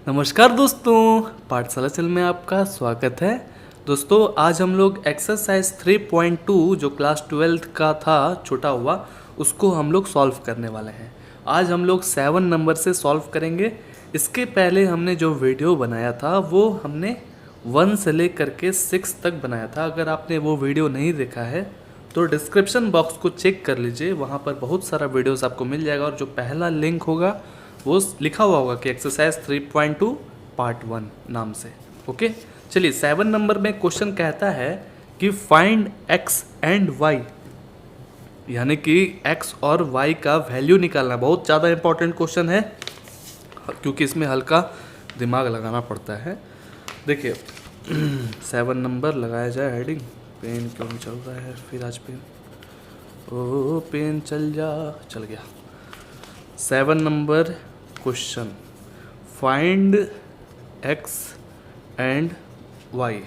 नमस्कार दोस्तों, पाठशाला चल में आपका स्वागत है। दोस्तों आज हम लोग एक्सरसाइज 3.2 जो क्लास 12th का था छोटा हुआ, उसको हम लोग सॉल्व करने वाले हैं। आज हम लोग 7 नंबर से सॉल्व करेंगे। इसके पहले हमने जो वीडियो बनाया था वो हमने 1 से लेकर के 6 तक बनाया था। अगर आपने वो वीडियो नहीं देखा है तो डिस्क्रिप्शन बॉक्स को चेक कर लीजिए, वहाँ पर बहुत सारा वीडियोस आपको मिल जाएगा। और जो पहला लिंक होगा वो लिखा हुआ होगा कि एक्सरसाइज 3.2 पार्ट 1 नाम से। ओके, चलिए 7 नंबर में क्वेश्चन कहता है कि फाइंड एक्स एंड वाई, यानी कि एक्स और वाई का वैल्यू निकालना। बहुत ज़्यादा इंपॉर्टेंट क्वेश्चन है क्योंकि इसमें हल्का दिमाग लगाना पड़ता है। देखिए 7 नंबर लगाया जाए हेडिंग। पेन क्यों नहीं चल रहा है फिर आज? पेन, ओ पेन चल गया। 7 number question, find x and y.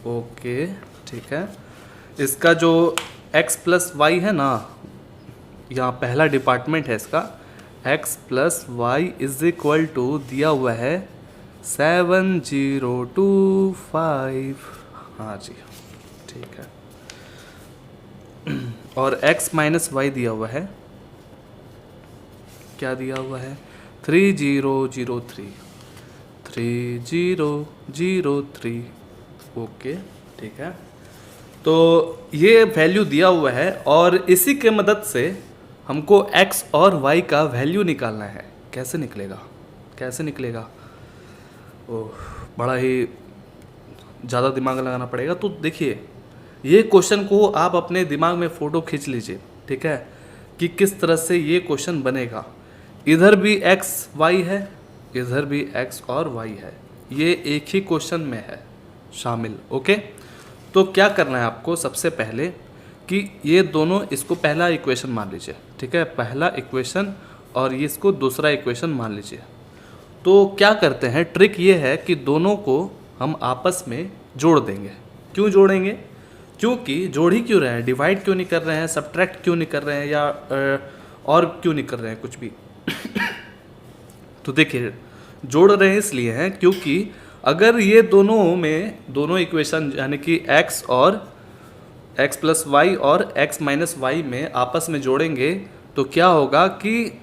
Okay ठीक है, इसका जो x प्लस वाई है ना, यहाँ पहला डिपार्टमेंट है इसका। x plus y is equal to दिया हुआ है 7025। हाँ जी ठीक है। और x माइनस वाई दिया हुआ है, क्या दिया हुआ है? 3003। 3003। ओके ठीक है, तो ये वैल्यू दिया हुआ है और इसी के मदद से हमको x और y का वैल्यू निकालना है। कैसे निकलेगा? ओह, बड़ा ही ज़्यादा दिमाग लगाना पड़ेगा। तो देखिए ये क्वेश्चन को आप अपने दिमाग में फ़ोटो खींच लीजिए, ठीक है, कि किस तरह से ये क्वेश्चन बनेगा। इधर भी x y है, इधर भी x और y है, ये एक ही क्वेश्चन में है शामिल। ओके, तो क्या करना है आपको? सबसे पहले कि ये दोनों, इसको पहला इक्वेशन मान लीजिए, ठीक है, पहला इक्वेशन, और ये इसको दूसरा इक्वेशन मान लीजिए। तो क्या करते हैं, ट्रिक ये है कि दोनों को हम आपस में जोड़ देंगे। क्यों जोड़ेंगे? क्योंकि जोड़ ही क्यों रहे हैं, डिवाइड क्यों नहीं कर रहे हैं, सब्ट्रैक्ट क्यों नहीं कर रहे हैं, या और क्यों नहीं कर रहे हैं कुछ भी। तो देखिए जोड़ रहे हैं इसलिए हैं क्योंकि अगर ये दोनों इक्वेशन यानी कि x और x प्लस वाई और x माइनस वाई में आपस में जोड़ेंगे तो क्या होगा कि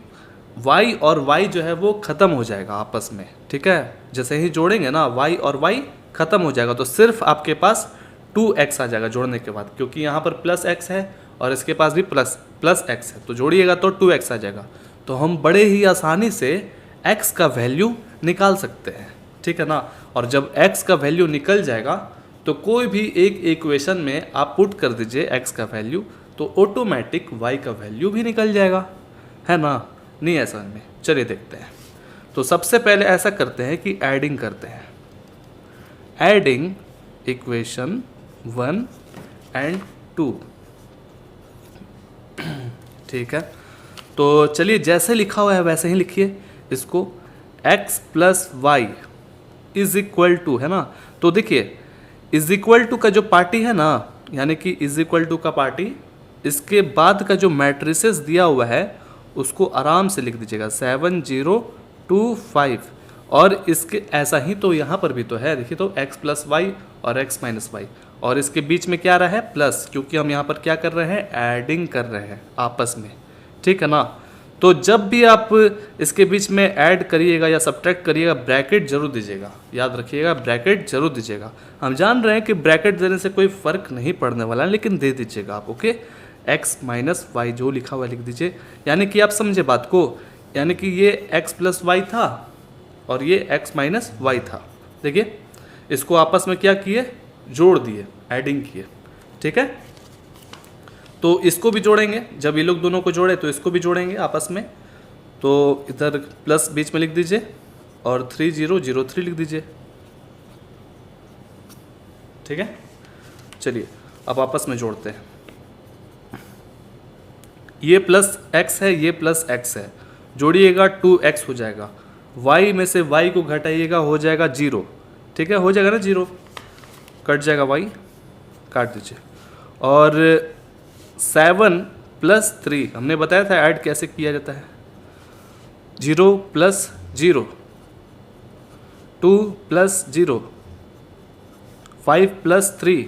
y और y जो है वो ख़त्म हो जाएगा आपस में, ठीक है। जैसे ही जोड़ेंगे ना y और y ख़त्म हो जाएगा, तो सिर्फ आपके पास 2x आ जाएगा जोड़ने के बाद, क्योंकि यहाँ पर प्लस x है और इसके पास भी प्लस x है, तो जोड़िएगा तो 2x आ जाएगा। तो हम बड़े ही आसानी से x का वैल्यू निकाल सकते हैं, ठीक है ना। और जब x का वैल्यू निकल जाएगा तो कोई भी एक इक्वेशन में आप पुट कर दीजिए x का वैल्यू, तो ऑटोमेटिक y का वैल्यू भी निकल जाएगा, है ना। नहीं ऐसा में, चलिए देखते हैं। तो सबसे पहले ऐसा करते हैं कि एडिंग करते हैं, एडिंग इक्वेशन 1 एंड 2, ठीक है। तो चलिए जैसे लिखा हुआ है वैसे ही लिखिए इसको। x plus y is equal to, है ना। तो देखिए इज इक्वल टू का जो पार्टी है ना, यानी कि इज इक्वल टू का पार्टी, इसके बाद का जो मैट्रिसेस दिया हुआ है उसको आराम से लिख दीजिएगा 7025। और इसके ऐसा ही तो यहाँ पर भी तो है, देखिए तो x प्लस वाई और x माइनस वाई, और इसके बीच में क्या रहा है? प्लस, क्योंकि हम यहाँ पर क्या कर रहे हैं? एडिंग कर रहे हैं आपस में, ठीक है ना। तो जब भी आप इसके बीच में ऐड करिएगा या सब्ट्रैक्ट करिएगा, ब्रैकेट जरूर दीजिएगा, याद रखिएगा ब्रैकेट जरूर दीजिएगा। हम जान रहे हैं कि ब्रैकेट देने से कोई फ़र्क नहीं पड़ने वाला है, लेकिन दे दीजिएगा आप। ओके, x माइनस वाई जो लिखा हुआ लिख दीजिए, यानी कि आप समझे बात को, यानी कि ये x प्लस वाई था और ये x माइनस वाई था। देखिए इसको आपस में क्या किए? जोड़ दिए, एडिंग किए, ठीक है। तो इसको भी जोड़ेंगे, जब ये लोग दोनों को जोड़े तो इसको भी जोड़ेंगे आपस में। तो इधर प्लस बीच में लिख दीजिए और 3003 लिख दीजिए, ठीक है। चलिए अब आपस में जोड़ते हैं। ये प्लस x है, ये प्लस x है, जोड़िएगा 2x हो जाएगा। y में से y को घटाइएगा, हो जाएगा 0, ठीक है, हो जाएगा ना 0, कट जाएगा y, काट दीजिए। और 7 प्लस 3 हमने बताया था ऐड कैसे किया जाता है, 0 प्लस 0 2 प्लस 0, 5 प्लस 3,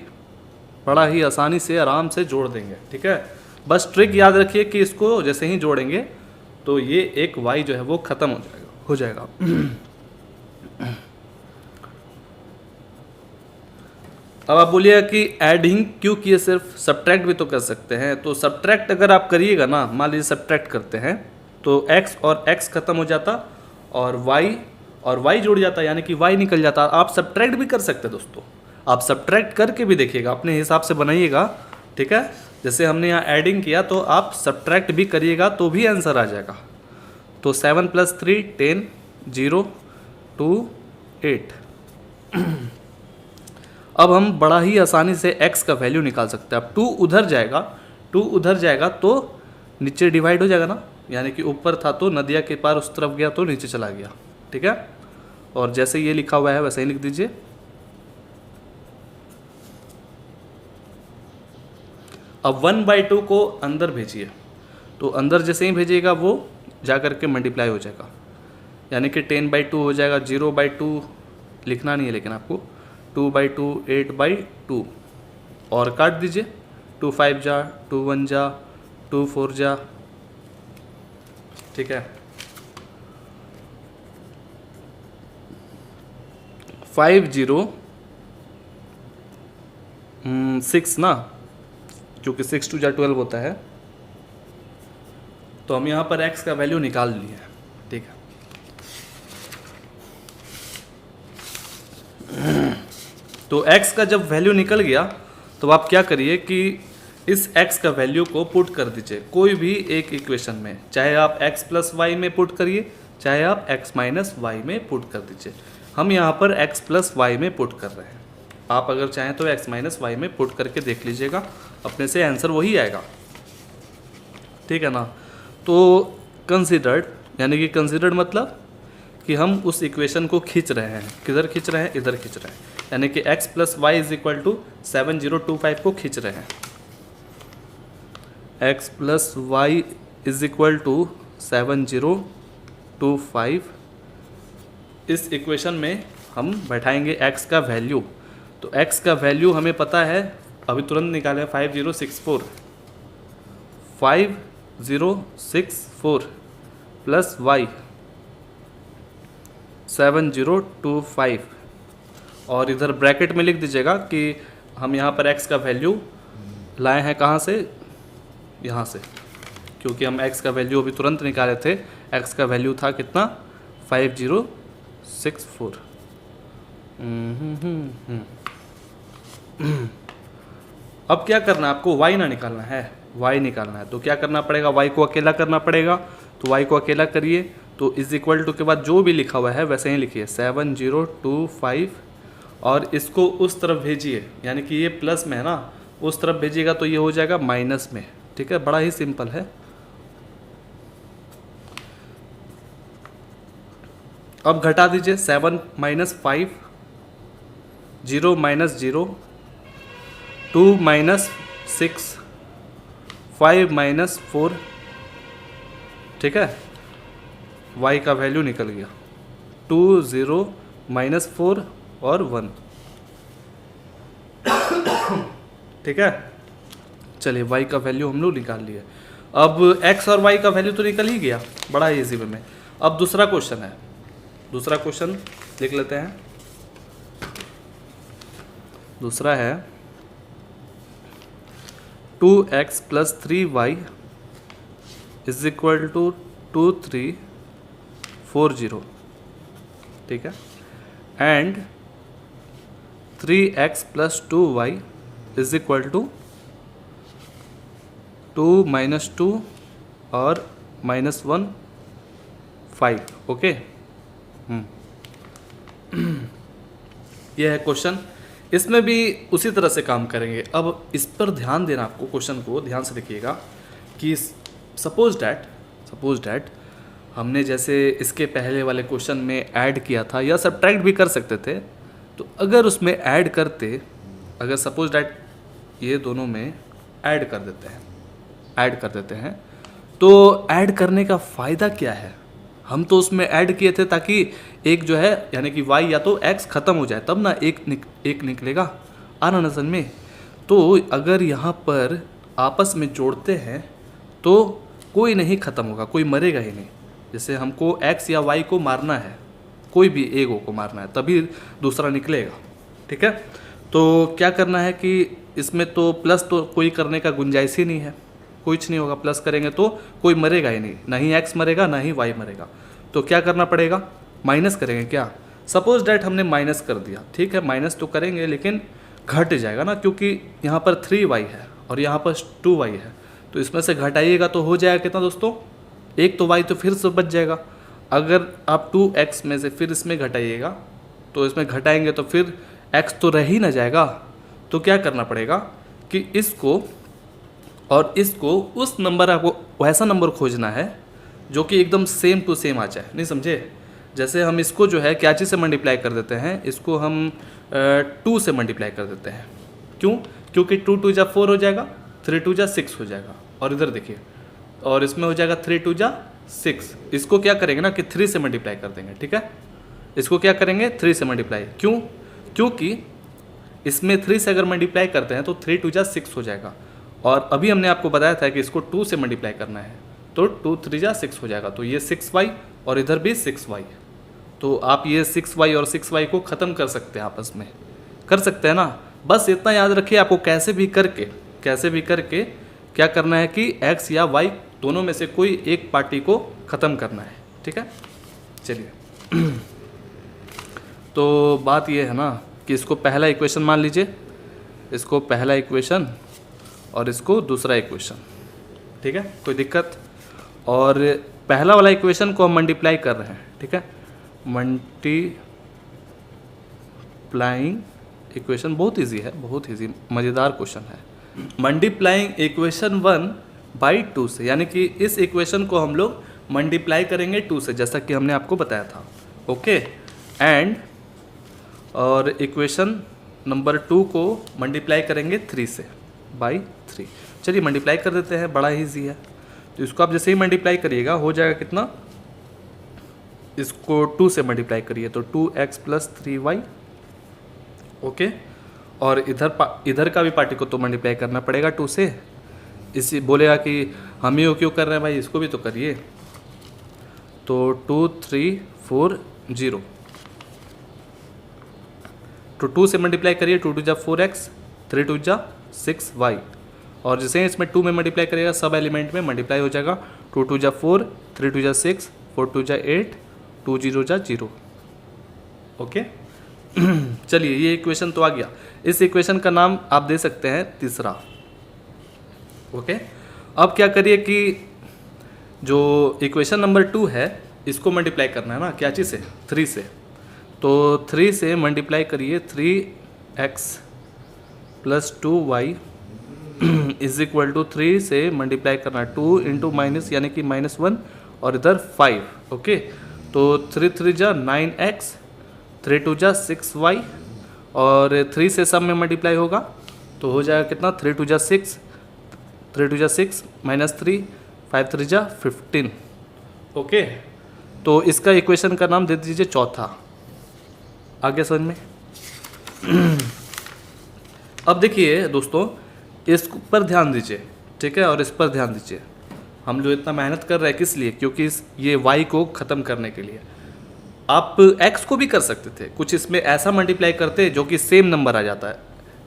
बड़ा ही आसानी से आराम से जोड़ देंगे। ठीक है, बस ट्रिक याद रखिए कि इसको जैसे ही जोड़ेंगे तो ये एक y जो है वो ख़त्म हो जाएगा। अब आप बोलिएगा कि एडिंग क्यों किए, सिर्फ सब्ट्रैक्ट भी तो कर सकते हैं। तो सब्ट्रैक्ट अगर आप करिएगा ना, मान लीजिए सब्ट्रैक्ट करते हैं तो x और x ख़त्म हो जाता और y जुड़ जाता, यानी कि y निकल जाता। आप सब्ट्रैक्ट भी कर सकते हैं दोस्तों, आप सब्ट्रैक्ट करके भी देखिएगा, अपने हिसाब से बनाइएगा। ठीक है, जैसे हमने यहाँ एडिंग किया तो आप सब्ट्रैक्ट भी करिएगा तो भी आंसर आ जाएगा। तो 7 प्लस 3 10, 0 2 8। अब हम बड़ा ही आसानी से x का वैल्यू निकाल सकते हैं। अब 2 उधर जाएगा तो नीचे डिवाइड हो जाएगा ना, यानी कि ऊपर था तो नदिया के पार उस तरफ गया तो नीचे चला गया। ठीक है, और जैसे ये लिखा हुआ है वैसे ही लिख दीजिए। अब 1/2 को अंदर भेजिए, तो अंदर जैसे ही भेजिएगा वो जा करके मल्टीप्लाई हो जाएगा, यानी कि 10/2 हो जाएगा। 0/2 लिखना नहीं है लेकिन आपको, 2/2 8/2 और काट दीजिए। 2 5 जा, 2 1 जा, 2 4 जा। ठीक है, 5 0 6 ना, क्योंकि 6 2 जा 12 होता है। तो हम यहाँ पर x का वैल्यू निकाल लिए। ठीक है, तो x का जब वैल्यू निकल गया तो आप क्या करिए कि इस x का वैल्यू को पुट कर दीजिए कोई भी एक इक्वेशन में, चाहे आप x प्लस वाई में पुट करिए, चाहे आप x माइनस वाई में पुट कर दीजिए। हम यहाँ पर x प्लस वाई में पुट कर रहे हैं, आप अगर चाहें तो x माइनस वाई में पुट करके देख लीजिएगा, अपने से आंसर वही आएगा। ठीक है ना, तो कंसिडर्ड, यानी कि कंसिडर्ड मतलब कि हम उस इक्वेशन को खींच रहे हैं। किधर खींच रहे हैं? इधर खींच रहे हैं, यानी कि x plus y is equal to 7025 को खींच रहे हैं। x plus y is equal to 7025। इस इक्वेशन में हम बैठाएंगे x का वैल्यू, तो x का वैल्यू हमें पता है, अभी तुरंत निकालें। 5064 प्लस y 7025, और इधर ब्रैकेट में लिख दीजिएगा कि हम यहाँ पर x का वैल्यू लाए हैं कहाँ से, यहाँ से, क्योंकक्योंकि हम x का वैल्यू अभी तुरंत निकाले थे। x का वैल्यू था कितना 5064। अब क्या करना है आपको, y ना निकालना है, y निकालना है। तो क्या करना पड़ेगा, y को अकेला करना पड़ेगा। तो y को अकेला करिए, तो इज इक्वल टू के बाद जो भी लिखा हुआ है वैसे ही लिखिए 7025, और इसको उस तरफ भेजिए, यानी कि ये प्लस में है ना, उस तरफ भेजिएगा तो ये हो जाएगा माइनस में। ठीक है, बड़ा ही सिंपल है। अब घटा दीजिए 7 माइनस 5, 0 माइनस 0, 2 माइनस 6, 5 माइनस 4। ठीक है, y का वैल्यू निकल गया 2, 0 माइनस 4 और 1। ठीक है, चलिए y का वैल्यू हम लोग निकाल लिए। अब x और y का वैल्यू तो निकल ही गया, बड़ा ही इजी वे में। अब दूसरा क्वेश्चन है, दूसरा क्वेश्चन लिख लेते हैं। दूसरा है 2x plus 3y is equal to 2340। ठीक है, and 3x plus 2y is equal to 2 minus 2 और माइनस 1 5। ओके, यह है क्वेश्चन। इसमें भी उसी तरह से काम करेंगे। अब इस पर ध्यान देना, आपको क्वेश्चन को ध्यान से देखिएगा कि सपोज डैट हमने जैसे इसके पहले वाले क्वेश्चन में ऐड किया था, या सब्ट्रैक्ट भी कर सकते थे। तो अगर उसमें ऐड करते, अगर सपोज डैट ये दोनों में ऐड कर देते हैं, तो ऐड करने का फ़ायदा क्या है, हम तो उसमें ऐड किए थे ताकि एक जो है यानी कि y या तो x ख़त्म हो जाए तब ना एक निकलेगा। आ रहा ना समझ में। तो अगर यहाँ पर आपस में जोड़ते हैं तो कोई नहीं ख़त्म होगा, कोई मरेगा ही नहीं। जैसे हमको x या y को मारना है, कोई भी एक को मारना है तभी दूसरा निकलेगा। ठीक है, तो क्या करना है कि इसमें तो प्लस तो कोई करने का गुंजाइश ही नहीं है, कुछ नहीं होगा। प्लस करेंगे तो कोई मरेगा ही नहीं, ना ही x मरेगा ना ही y मरेगा। तो क्या करना पड़ेगा, माइनस करेंगे। क्या सपोज डैट हमने माइनस कर दिया, ठीक है माइनस तो करेंगे लेकिन घट जाएगा ना, क्योंकि यहाँ पर 3y है और यहाँ पर 2y है। तो इसमें से घटाइएगा तो हो जाएगा कितना दोस्तों, एक तो y तो फिर से बच जाएगा। अगर आप 2x में से फिर इसमें घटाइएगा तो इसमें घटाएंगे तो फिर x तो रह ही ना जाएगा। तो क्या करना पड़ेगा कि इसको और इसको उस नंबर, आपको वैसा नंबर खोजना है जो कि एकदम सेम टू सेम आ जाए। नहीं समझे, जैसे हम इसको जो है क्या चीज़ से मल्टीप्लाई कर देते हैं, इसको हम 2 से मल्टीप्लाई कर देते हैं। क्यों, क्योंकि 2 2 जा 4 हो जाएगा, 3 2 जा 6 हो जाएगा। और इधर देखिए, और इसमें हो जाएगा 3 2 जा 6। इसको क्या करेंगे ना कि 3 से मल्टीप्लाई कर देंगे। ठीक है, इसको क्या करेंगे 3 से मल्टीप्लाई। क्यों, क्योंकि इसमें 3 से अगर मल्टीप्लाई करते हैं तो 3 2 जा 6 हो जाएगा। और अभी हमने आपको बताया था कि इसको 2 से मल्टीप्लाई करना है तो 2 3 जा 6 हो जाएगा। तो ये 6y और इधर भी 6y। तो आप ये 6y और 6y को ख़त्म कर सकते हैं, आपस में कर सकते हैं ना। बस इतना याद रखिए, आपको कैसे भी करके क्या करना है कि x या y दोनों में से कोई एक पार्टी को ख़त्म करना है। ठीक है, चलिए तो बात ये है ना कि इसको पहला इक्वेशन मान लीजिए, इसको पहला इक्वेशन और इसको दूसरा इक्वेशन। ठीक है, कोई दिक्कत। और पहला वाला इक्वेशन को हम मल्टीप्लाई कर रहे हैं। ठीक है, मल्टीप्लाइंग इक्वेशन बहुत इजी है, बहुत इजी मज़ेदार क्वेश्चन है। मल्टीप्लाइंग इक्वेशन 1 बाई 2 से, यानी कि इस इक्वेशन को हम लोग मल्टीप्लाई करेंगे 2 से, जैसा कि हमने आपको बताया था। ओके, एंड और इक्वेशन नंबर 2 को मल्टीप्लाई करेंगे 3 से बाई 3। चलिए मल्टीप्लाई कर देते हैं, बड़ा ईजी है। तो इसको आप जैसे ही मल्टीप्लाई करिएगा हो जाएगा कितना, इसको 2 से मल्टीप्लाई करिए तो 2x + 3y। ओके, और इधर का भी पार्टी को तो मल्टीप्लाई करना पड़ेगा 2 से। इसी बोलेगा कि हम ही क्यों कर रहे हैं भाई, इसको भी तो करिए। तो 2 3 4 0, तो 2 से मल्टीप्लाई करिए, 2 2 जा 4x, 3 2 जा 6y। और जैसे इसमें 2 में मल्टीप्लाई करिएगा सब एलिमेंट में मल्टीप्लाई हो जाएगा। 2 2 जा 4, 3 2 जा 6, 4 2 जा 8, 2 0 जा 0। ओके चलिए ये इक्वेशन तो आ गया। इस इक्वेशन का नाम आप दे सकते हैं तीसरा। ओके, अब क्या करिए कि जो इक्वेशन नंबर 2 है इसको मल्टीप्लाई करना है ना, क्या चीज़ से, 3 से। तो 3 से मल्टीप्लाई करिए, 3x + 2y is equal to 3 से मल्टीप्लाई करना 2 इंटू माइनस यानी कि -1 और इधर 5। ओके, तो 3 3 जा 9x, 3 2 जा 6y और 3 से सब में मल्टीप्लाई होगा तो हो जाएगा कितना, 3 2 जा 6, 3 2 जा 6 -3, 5 3 जा 15। ओके, तो इसका इक्वेशन का नाम दे दीजिए चौथा। आगे समझ में अब देखिए दोस्तों, इस पर ध्यान दीजिए। ठीक है, और इस पर ध्यान दीजिए। हम जो इतना मेहनत कर रहे हैं किस लिए, क्योंकि ये y को ख़त्म करने के लिए। आप x को भी कर सकते थे, कुछ इसमें ऐसा मल्टीप्लाई करते जो कि सेम नंबर आ जाता है।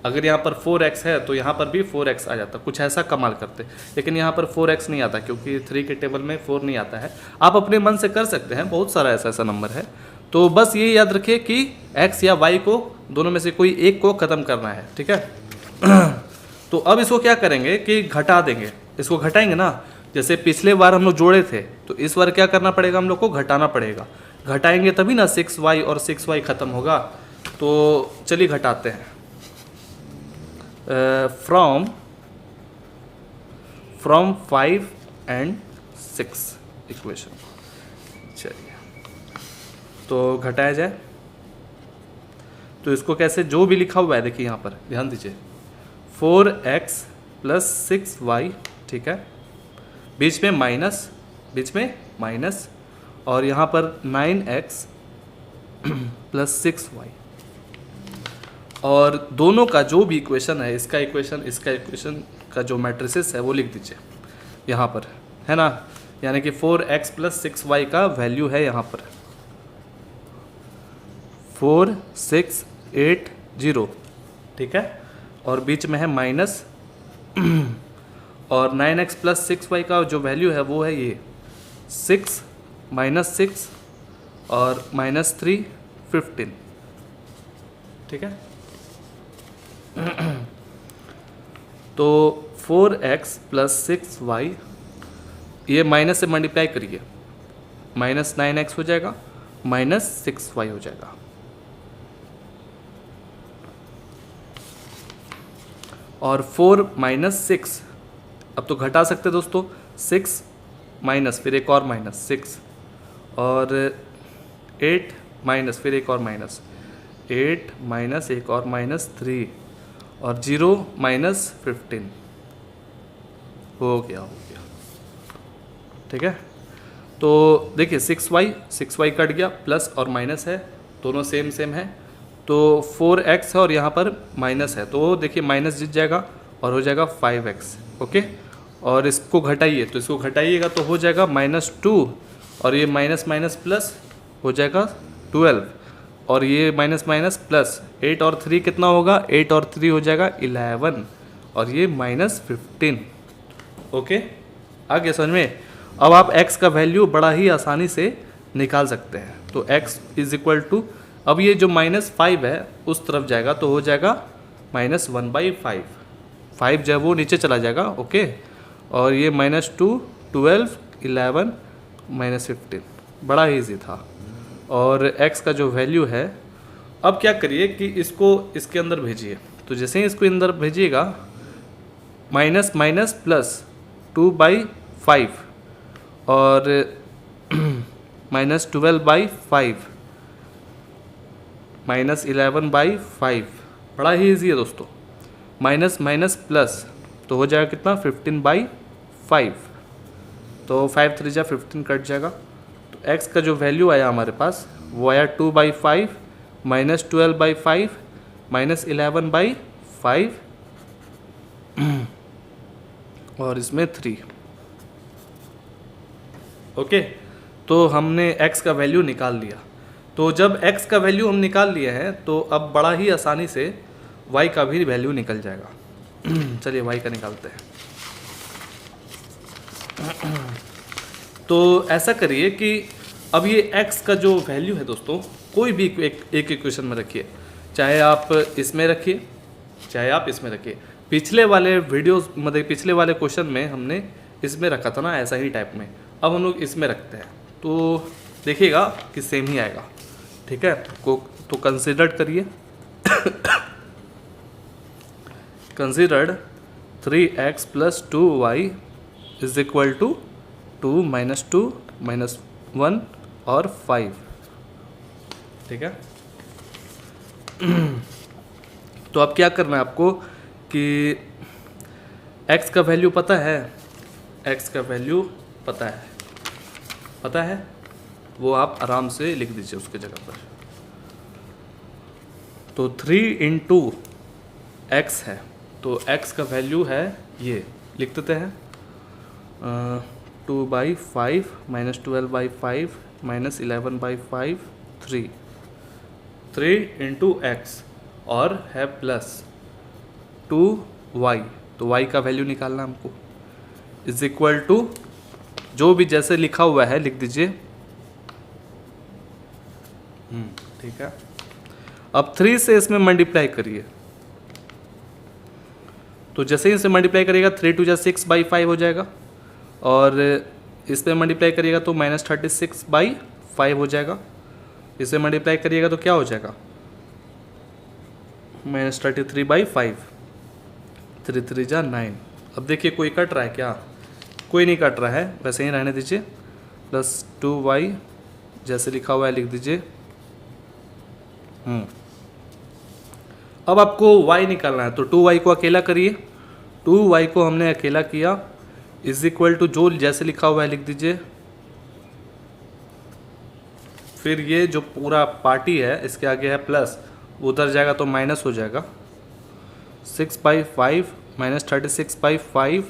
अगर यहाँ पर 4x है तो यहाँ पर भी 4x आ जाता, कुछ ऐसा कमाल करते। लेकिन यहाँ पर 4x नहीं आता क्योंकि 3 के टेबल में 4 नहीं आता है। आप अपने मन से कर सकते हैं, बहुत सारा ऐसा नंबर है। तो बस ये याद रखिए कि x या y को दोनों में से कोई एक को ख़त्म करना है। ठीक है तो अब इसको क्या करेंगे कि घटा देंगे, इसको घटाएंगे ना। जैसे पिछले बार हम लोग जोड़े थे तो इस बार क्या करना पड़ेगा, हम लोग को घटाना पड़ेगा। घटाएंगे तभी ना 6y और 6y ख़त्म होगा। तो चलिए घटाते हैं। From 5 and 6 equation. चलिए तो घटाया जाए तो इसको कैसे, जो भी लिखा हुआ है देखिए यहाँ पर ध्यान दीजिए, 4x + 6y। ठीक है, बीच में माइनस और यहाँ पर 9x प्लस 6y, और दोनों का जो भी इक्वेशन है, इसका इक्वेशन का जो मैट्रिसेस है वो लिख दीजिए यहाँ पर, है ना। यानी कि 4x प्लस 6y का वैल्यू है यहाँ पर 4 6 8 0, ठीक है, और बीच में है माइनस और 9x प्लस 6y का जो वैल्यू है वो है ये 6 माइनस 6 और माइनस 3 15, ठीक है। तो 4x प्लस 6y, ये माइनस से मल्टीप्लाई करिए, माइनस 9x हो जाएगा, माइनस 6y हो जाएगा, और 4 माइनस 6, अब तो घटा सकते हैं दोस्तों, 6 माइनस फिर एक और माइनस 6, और 8 माइनस फिर एक और माइनस 8 माइनस एक और माइनस 3, और 0 माइनस 15, हो गया, ठीक है। तो देखिए 6y कट गया, प्लस और माइनस है, दोनों सेम है, तो 4x है और यहाँ पर माइनस है, तो देखिए माइनस जीत जाएगा और हो जाएगा 5x, ओके। और इसको घटाइए, तो इसको घटाइएगा तो हो जाएगा -2, और ये माइनस माइनस प्लस हो जाएगा 12, और ये माइनस माइनस प्लस 8 और 3 कितना होगा, 8 और 3 हो जाएगा 11, और ये -15, ओके। आगे समझ में। अब आप x का वैल्यू बड़ा ही आसानी से निकाल सकते हैं, तो x इज इक्वल टू, अब ये जो -5 है उस तरफ जाएगा तो हो जाएगा -1/5, 5 जो है वो नीचे चला जाएगा, ओके। और ये -2 12 11 -15, बड़ा ही ईजी था। और x का जो वैल्यू है, अब क्या करिए कि इसको इसके अंदर भेजिए, तो जैसे ही इसको अंदर भेजिएगा माइनस माइनस प्लस 2/5 और -12/5 -11/5, बड़ा ही ईजी है दोस्तों। माइनस माइनस प्लस तो हो जाएगा कितना 15/5, तो 5 3 जा 15 कट जाएगा, तो x का जो वैल्यू आया हमारे पास वो आया 2/5 -12/5 -11/5 और इसमें 3, ओके। तो हमने x का वैल्यू निकाल लिया। तो जब x का वैल्यू हम निकाल लिए हैं तो अब बड़ा ही आसानी से y का भी वैल्यू निकल जाएगा। चलिए y का निकालते हैं। तो ऐसा करिए कि अब ये x का जो वैल्यू है दोस्तों, कोई भी एक इक्वेशन में रखिए, चाहे आप इसमें रखिए चाहे आप इसमें रखिए। पिछले वाले वीडियोस मतलब पिछले वाले क्वेश्चन में हमने इसमें रखा था ना, ऐसा ही टाइप में, अब हम लोग इसमें रखते हैं, तो देखिएगा कि सेम ही आएगा, ठीक है। तो कंसिडर्ड करिए considered 3x + 2y is equal to 2 - 2 - 1 और 5, ठीक है। तो अब क्या करना है आपको कि x का वैल्यू पता है, x का वैल्यू पता है, वो आप आराम से लिख दीजिए उसके जगह पर। तो 3 × x है, तो x का वैल्यू है ये, लिख देते हैं 2/5 -12/5 -11/5 3 × x और है प्लस 2y, तो y का वैल्यू निकालना हमको, इज इक्वल टू जो भी जैसे लिखा हुआ है लिख दीजिए, ठीक है। अब 3 से इसमें मल्टीप्लाई करिए, तो जैसे ही इसे मल्टीप्लाई करिएगा 3 × 2 = 6/5 हो जाएगा, और इसमें मल्टीप्लाई करिएगा तो -36/5 हो जाएगा, इसे मल्टीप्लाई करिएगा तो क्या हो जाएगा -33/5, 3 3 जा 9। अब देखिए कोई कट रहा है क्या, कोई नहीं कट रहा है, वैसे ही रहने दीजिए, प्लस 2y जैसे लिखा हुआ है लिख दीजिए। अब आपको y निकालना है, तो 2y को अकेला करिए, 2y को हमने अकेला किया, इज इक्वल टू जो जैसे लिखा हुआ है लिख दीजिए फिर ये जो पूरा पार्टी है इसके आगे है प्लस, उधर जाएगा तो माइनस हो जाएगा। 6/5 माइनस 36/5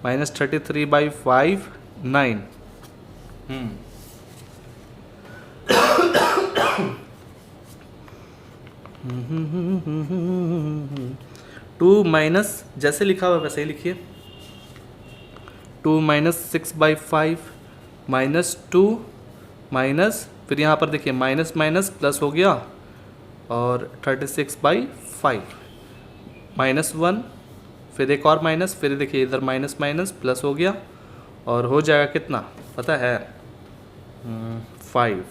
माइनस 33/5 9। 2 माइनस जैसे लिखा हुआ वैसे ही लिखिए। 2 माइनस 6/5 माइनस 2 माइनस, फिर यहाँ पर देखिए माइनस माइनस प्लस हो गया, और 36/5 माइनस 1, फिर एक और माइनस, फिर देखिए इधर माइनस माइनस प्लस हो गया, और हो जाएगा कितना पता है? 5।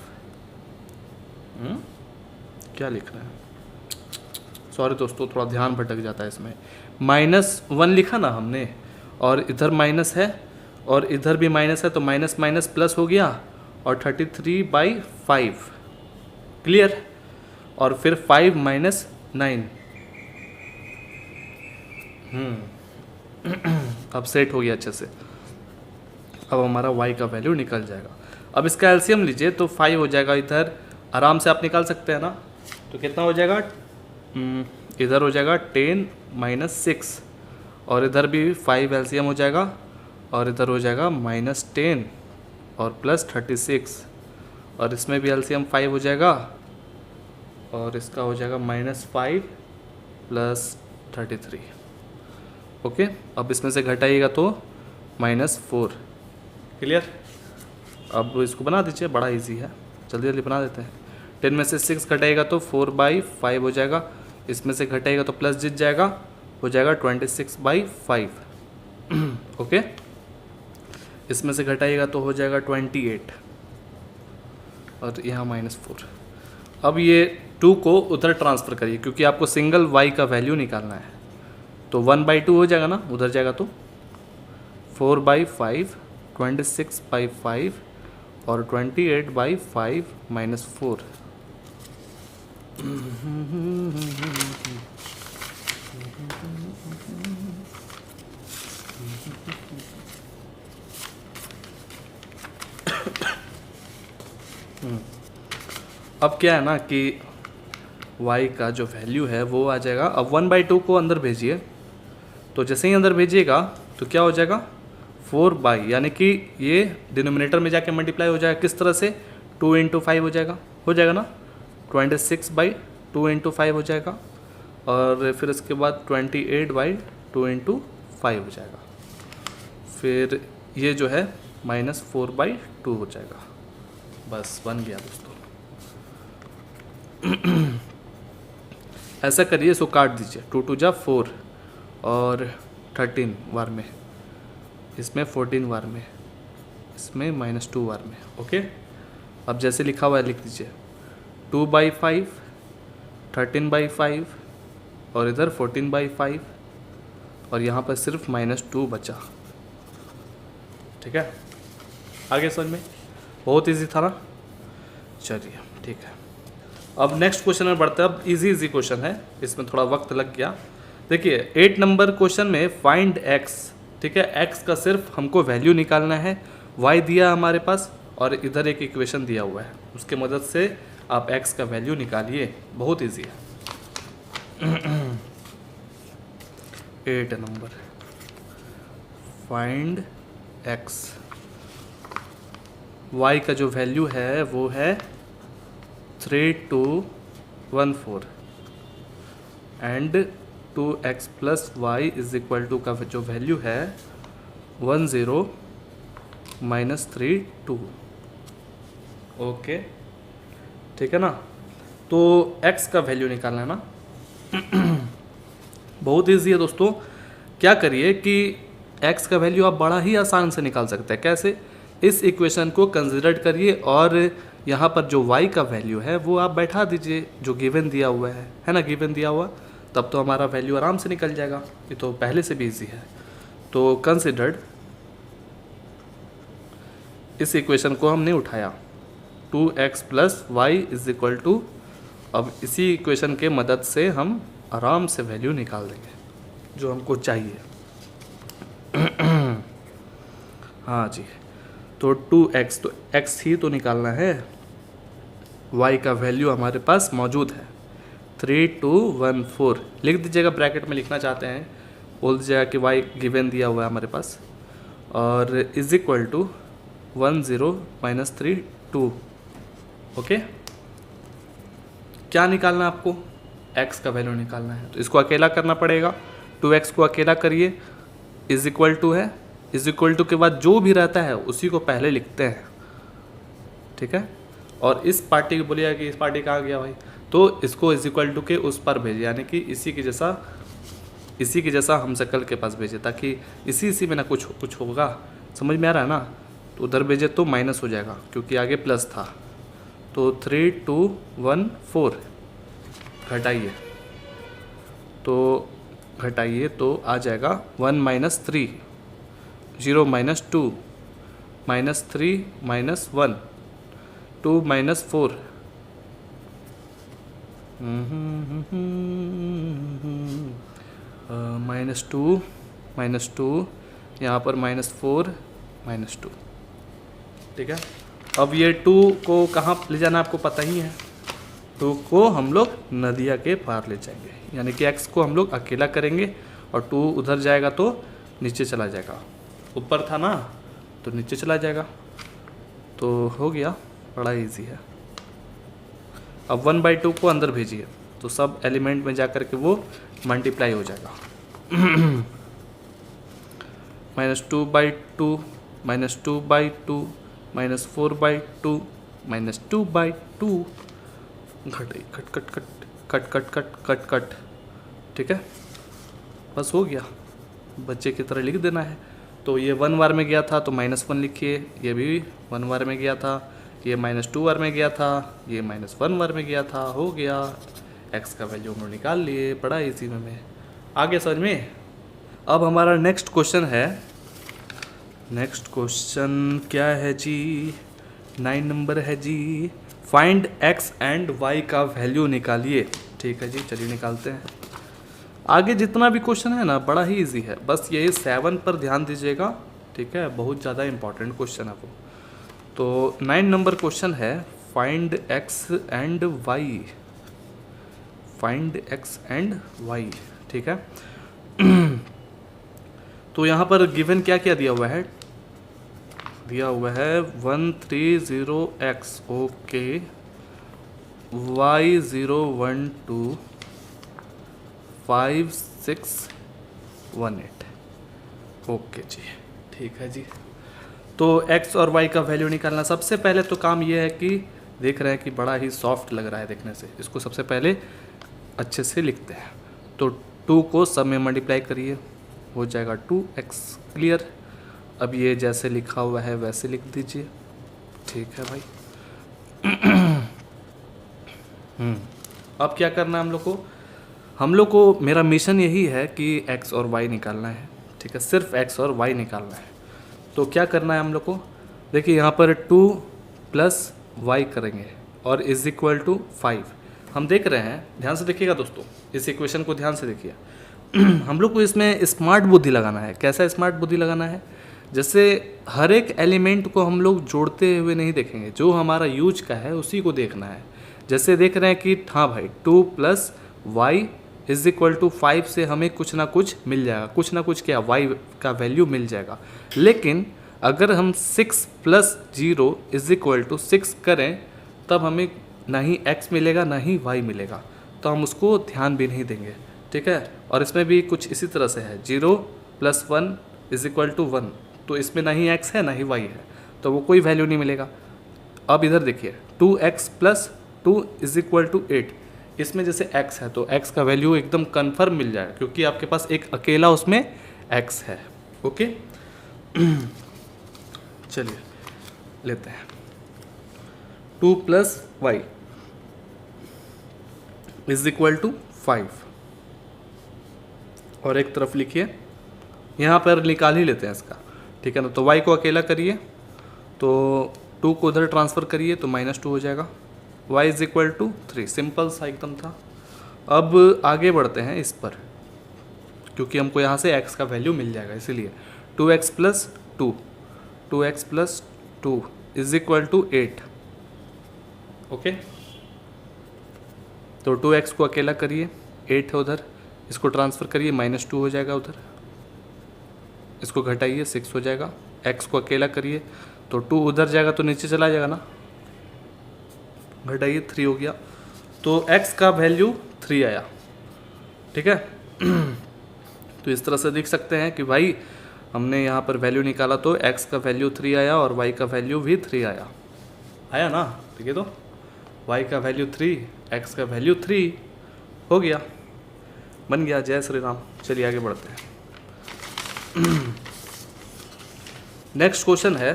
क्या लिख रहे हैं? सॉरी दोस्तों, थोड़ा ध्यान भटक जाता है इसमें। -1 लिखा ना हमने, और इधर माइनस है और इधर भी माइनस है, तो माइनस माइनस प्लस हो गया, और 33/5 क्लियर, और फिर 5 माइनस 9। अब सेट हो गया अच्छे से। अब हमारा y का वैल्यू निकल जाएगा। अब इसका एलसीएम लीजिए तो 5 हो जाएगा, इधर आराम से आप निकाल सकते हैं ना। तो कितना हो जाएगा? इधर हो जाएगा 10 माइनस 6, और इधर भी 5 एलसीएम हो जाएगा, और इधर हो जाएगा -10 और प्लस 36, और इसमें भी एलसीएम 5 हो जाएगा, और इसका हो जाएगा -5 प्लस 33। ओके, अब इसमें से घटाइएगा तो -4। क्लियर? अब इसको बना दीजिए, बड़ा इजी है, जल्दी जल्दी बना देते हैं। 10 में से 6 घटाएगा तो 4/5 हो जाएगा, इसमें से घटाएगा तो प्लस जीत जाएगा, हो जाएगा 26/5। ओके, इसमें से घटाइएगा तो हो जाएगा 28, और यहाँ -4। अब ये 2 को उधर ट्रांसफ़र करिए, क्योंकि आपको सिंगल y का वैल्यू निकालना है। तो 1/2 हो जाएगा ना, उधर जाएगा तो 4/5 26/5 और 28/5 -4। अब क्या है ना कि y का जो वैल्यू है वो आ जाएगा। अब 1/2 को अंदर भेजिए, तो जैसे ही अंदर भेजिएगा तो क्या हो जाएगा? 4/, यानी कि ये डिनोमिनेटर में जाके मल्टीप्लाई हो जाएगा। किस तरह से? 2 × 5 हो जाएगा ना, 26/2 × 5 हो जाएगा, और फिर उसके बाद 28/2 × 5 हो जाएगा, फिर ये जो है -4/2 हो जाएगा। बस बन गया दोस्तों। ऐसा करिए, इसको काट दीजिए। 2 × 2 = 4 और 13 बार में, इसमें 14 बार में, इसमें -2 बार में। ओके, अब जैसे लिखा हुआ है लिख दीजिए। 2/5 13/5 और इधर 14/5, और यहाँ पर सिर्फ -2 बचा। ठीक है, आगे समझ में? बहुत इजी था ना। चलिए ठीक है, अब नेक्स्ट क्वेश्चन में बढ़ते हैं। अब इजी क्वेश्चन है, इसमें थोड़ा वक्त लग गया। देखिए 8 नंबर क्वेश्चन में फाइंड x, ठीक है, x का सिर्फ हमको वैल्यू निकालना है। y दिया हमारे पास, और इधर एक इक्वेशन दिया हुआ है, उसके मदद से आप x का वैल्यू निकालिए। बहुत इजी है। 8 नंबर फाइंड x, y का जो वैल्यू है वो है 3214, एंड 2x + y = का जो वैल्यू है 10 - 32। ओके, ठीक है ना। तो x का वैल्यू निकालना है ना। बहुत ईजी है दोस्तों। क्या करिए कि x का वैल्यू आप बड़ा ही आसान से निकाल सकते हैं। कैसे? इस इक्वेशन को कंसिडर करिए, और यहाँ पर जो y का वैल्यू है वो आप बैठा दीजिए, जो गिवन दिया हुआ है ना, गिवन दिया हुआ, तब तो हमारा वैल्यू आराम से निकल जाएगा। ये तो पहले से भी इजी है। तो कंसिडर्ड, इस इक्वेशन को हमने उठाया, 2x + y = अब इसी इक्वेशन के मदद से हम आराम से वैल्यू निकाल देंगे जो हमको चाहिए। हाँ जी, तो 2x, तो x ही तो निकालना है। y का वैल्यू हमारे पास मौजूद है 3214। लिख दीजिएगा, ब्रैकेट में लिखना चाहते हैं बोल दीजिएगा कि y गिवन दिया हुआ है हमारे पास और इज इक्वल टू 10 - 32। ओके, क्या निकालना है आपको? x का वैल्यू निकालना है, तो इसको अकेला करना पड़ेगा। 2x को अकेला करिए, इज इक्वल टू है, इज इक्वल टू के बाद जो भी रहता है उसी को पहले लिखते हैं, ठीक है। और इस पार्टी को बोलिएगा कि इस पार्टी कहाँ गया भाई, तो इसको इज इक्वल टू के उस पर भेजिए, यानी कि इसी के जैसा हम शक्ल के पास भेजे, ताकि इसी में ना कुछ होगा, समझ में आ रहा है ना। तो उधर भेजे तो माइनस हो जाएगा क्योंकि आगे प्लस था। तो 3214 घटाइए तो आ जाएगा 1 - 3, 0 - 2, -3 - 1, 2 - 4, -2 यहाँ पर -4 -2, ठीक है। अब ये 2 को कहाँ ले जाना आपको पता ही है, 2 को हम लोग नदिया के पार ले जाएंगे, यानी कि x को हम लोग अकेला करेंगे और 2 उधर जाएगा तो नीचे चला जाएगा, ऊपर था ना तो नीचे चला जाएगा। तो हो गया, बड़ा इजी है। अब 1/2 को अंदर भेजिए तो सब एलिमेंट में जा कर के वो मल्टीप्लाई हो जाएगा। -2/2 -2/2 -4/2 -2/2 कट, ठीक है, बस हो गया। बच्चे की तरह लिख देना है। तो ये 1 बार में गया था तो -1 लिखिए, ये भी 1 बार में गया था, ये -2 बार में गया था, ये -1 बार में गया था, हो गया। x का वैल्यू हम लोग निकाल लिए, बड़ा इसी में आगे समझ में। अब हमारा नेक्स्ट क्वेश्चन है, नेक्स्ट क्वेश्चन क्या है जी, 9 नंबर है जी, फाइंड x एंड y का वैल्यू निकालिए। ठीक है जी, चलिए निकालते हैं। आगे जितना भी क्वेश्चन है ना बड़ा ही इजी है, बस ये 7 पर ध्यान दीजिएगा, ठीक है, बहुत ज़्यादा इंपॉर्टेंट क्वेश्चन है वो। तो 9 नंबर क्वेश्चन है, find x and y, find x and y, ठीक है। तो यहाँ पर गिवन क्या क्या दिया हुआ है, दिया हुआ है 130x, ओके, y012 5618, ओके जी, ठीक है जी। तो x और y का वैल्यू निकालना, सबसे पहले तो काम ये है कि देख रहे हैं कि बड़ा ही सॉफ्ट लग रहा है देखने से, इसको सबसे पहले अच्छे से लिखते हैं। तो 2 को सब में मल्टीप्लाई करिए, हो जाएगा 2x, क्लियर। अब ये जैसे लिखा हुआ है वैसे लिख दीजिए, ठीक है भाई। अब क्या करना है हम लोग को मेरा मिशन यही है कि x और y निकालना है, ठीक है, सिर्फ x और y निकालना है। तो क्या करना है हम लोग को, देखिए यहाँ पर 2 + y करेंगे और इज इक्वल टू 5। हम देख रहे हैं, ध्यान से देखिएगा दोस्तों, इस इक्वेशन को ध्यान से देखिए। हम लोग को इसमें स्मार्ट बुद्धि लगाना है। कैसा स्मार्ट बुद्धि लगाना है, जैसे हर एक एलिमेंट को हम लोग जोड़ते हुए नहीं देखेंगे, जो हमारा यूज का है उसी को देखना है। जैसे देख रहे हैं कि हाँ भाई 2 + y इज इक्वल टू 5 से हमें कुछ ना कुछ मिल जाएगा, कुछ ना कुछ क्या, y का वैल्यू मिल जाएगा। लेकिन अगर हम 6 + 0 इज इक्वल टू 6 करें तब हमें ना ही x मिलेगा ना ही y मिलेगा, तो हम उसको ध्यान भी नहीं देंगे, ठीक है। और इसमें भी कुछ इसी तरह से है, 0 + 1 इज इक्वल टू 1, तो इसमें ना ही x है ना ही y है, तो वो कोई वैल्यू नहीं मिलेगा। अब इधर देखिए 2x + 2 इज इक्वल टू 8, इसमें जैसे x है तो x का वैल्यू एकदम कन्फर्म मिल जाएगा, क्योंकि आपके पास एक अकेला उसमें x है, ओके। चलिए लेते हैं 2 + y इज इक्वल टू 5, और एक तरफ लिखिए, यहाँ पर निकाल ही लेते हैं इसका, ठीक है ना। तो y को अकेला करिए, तो 2 को उधर ट्रांसफ़र करिए तो -2 हो जाएगा, y is equal to 3, simple सा एकदम था। अब आगे बढ़ते हैं इस पर, क्योंकि हमको यहाँ से x का वैल्यू मिल जाएगा, इसीलिए 2x + 2, 2x + 2 is equal to 8, okay. तो 2x को अकेला करिए, 8 है उधर, इसको ट्रांसफ़र करिए, -2 हो जाएगा उधर, इसको घटाइए 6 हो जाएगा। x को अकेला करिए तो 2 उधर जाएगा तो नीचे चला जाएगा ना, घटाइए 3 हो गया। तो x का वैल्यू 3 आया, ठीक है। तो इस तरह से देख सकते हैं कि भाई हमने यहाँ पर वैल्यू निकाला तो x का वैल्यू 3 आया और y का वैल्यू भी 3 आया ना, ठीक है। तो y का वैल्यू 3, x का वैल्यू 3 हो गया, बन गया। जय श्री राम। चलिए आगे बढ़ते हैं। नेक्स्ट क्वेश्चन है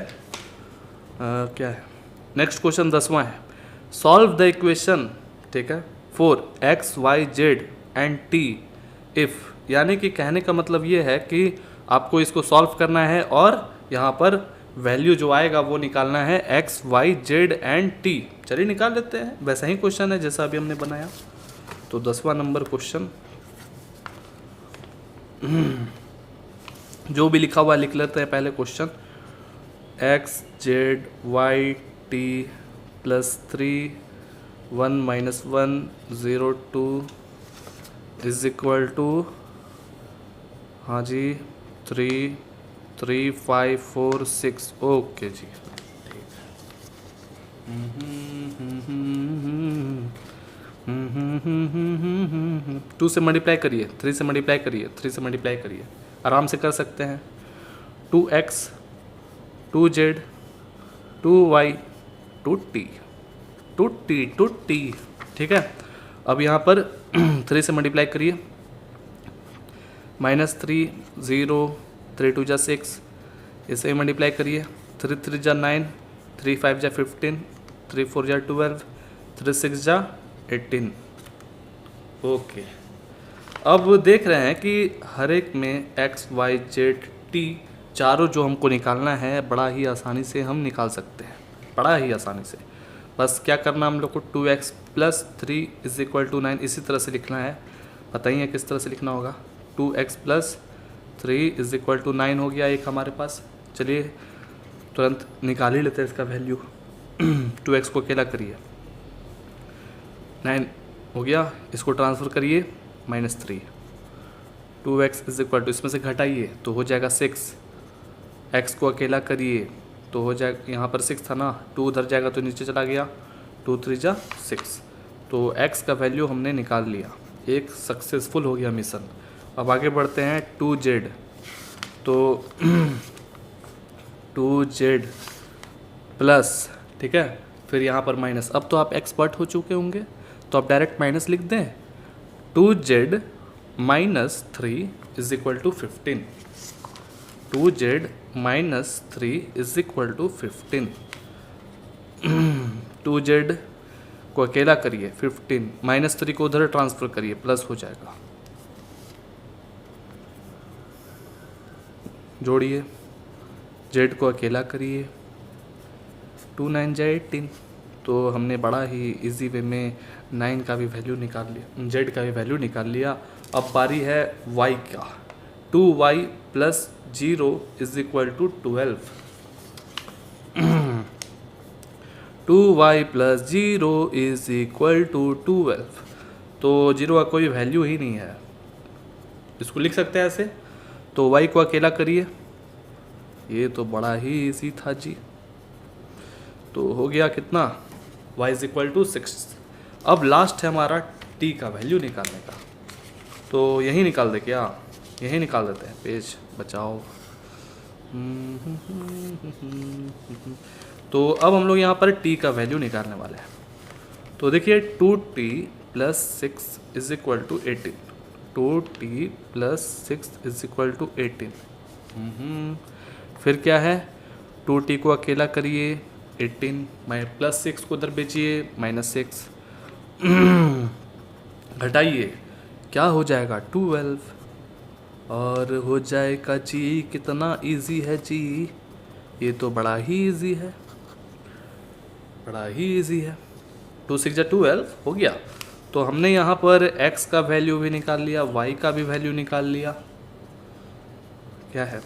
क्या है, नेक्स्ट क्वेश्चन 10वां है। सॉल्व द इक्वेशन, ठीक है, for x, y, z and t if, यानी कि कहने का मतलब ये है कि आपको इसको सॉल्व करना है और यहाँ पर वैल्यू जो आएगा वो निकालना है x, y, z and t। चलिए निकाल लेते हैं, वैसा ही क्वेश्चन है जैसा अभी हमने बनाया। तो 10वां नंबर क्वेश्चन, जो भी लिखा हुआ लिख लेते हैं पहले question. x, z, y, t plus 3 1 - 1 0 2 is equal to, हाँ जी, 3 3 5 4 6। ओके जी, ठीक है। 2 से मल्टीप्लाई करिए, 3 से मल्टीप्लाई करिए, 3 से मल्टीप्लाई करिए, आराम से कर सकते हैं। 2x 2z 2y 2t 2t, ठीक है। अब यहाँ पर 3 से मल्टीप्लाई करिए, -3 0 3 2 = 6, इसे ही मल्टीप्लाई करिए, 3 3 = 9 3 5 = 15 3 4 = 12 3 6 = 18। ओके, अब देख रहे हैं कि हर एक में x, y, z, t चारों जो हमको निकालना है बड़ा ही आसानी से हम निकाल सकते हैं, बड़ा ही आसानी से। बस क्या करना हम लोग को, 2x + 3 = 9, इसी तरह से लिखना है। बताइए किस तरह से लिखना होगा। 2x + 3 = 9 हो गया एक हमारे पास। चलिए तुरंत निकाल ही लेते हैं इसका वैल्यू। 2x को अकेला करिए, 9 हो गया, इसको ट्रांसफ़र करिए -3। 2x = इसमें से घटाइए तो हो जाएगा 6। x को अकेला करिए तो हो जाएगा, यहाँ पर 6 था ना, 2 उधर जाएगा तो नीचे चला गया, 2 3 = 6। तो x का वैल्यू हमने निकाल लिया, एक सक्सेसफुल हो गया मिशन। अब आगे बढ़ते हैं 2z। तो 2z प्लस, ठीक है, फिर यहाँ पर माइनस। अब तो आप एक्सपर्ट हो चुके होंगे तो आप डायरेक्ट माइनस लिख दें। 2z - 3 = 15। 2z - 3 = 15। 2z को अकेला करिए 15, -3 को उधर ट्रांसफ़र करिए, प्लस हो जाएगा। जोड़िए, z को अकेला करिए, 2 9 = 18। तो हमने बड़ा ही इजी वे में 9 का भी वैल्यू निकाल लिया, z का भी वैल्यू निकाल लिया। अब बारी है y का। 2y + 0 = 12। 2y + 0 = 12। तो 0 का कोई वैल्यू ही नहीं है, इसको लिख सकते हैं ऐसे। तो y को अकेला करिए, ये तो बड़ा ही इजी था जी। तो हो गया कितना, y = 6। अब लास्ट है हमारा t का वैल्यू निकालने का। तो यही निकाल दे क्या, यही निकाल देते हैं, पेज बचाओ। तो अब हम लोग यहाँ पर t का वैल्यू निकालने वाले हैं। तो देखिए 2t + 6 = 18। 2t + 6 = 18। फिर क्या है, 2t को अकेला करिए 18, +6 को उधर बेचिए -6, घटाइए क्या हो जाएगा 12, और हो जाएगा जी कितना इजी है जी, ये तो बड़ा ही इजी है, बड़ा ही इजी है। 2 6 = 12 हो गया। तो हमने यहाँ पर x का वैल्यू भी निकाल लिया, y का भी वैल्यू निकाल लिया। क्या है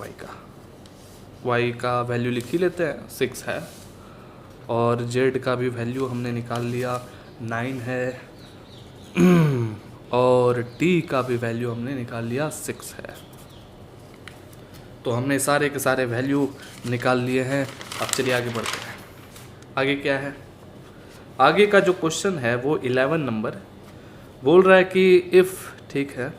y का वैल्यू लिख ही लेते हैं, 6 है। और z का भी वैल्यू हमने निकाल लिया, 9 है। और टी का भी वैल्यू हमने निकाल लिया 6 है। तो हमने सारे के सारे वैल्यू निकाल लिए हैं। अब चलिए आगे बढ़ते हैं। आगे क्या है? आगे का जो क्वेश्चन है वो 11 नंबर बोल रहा है कि इफ़, ठीक है,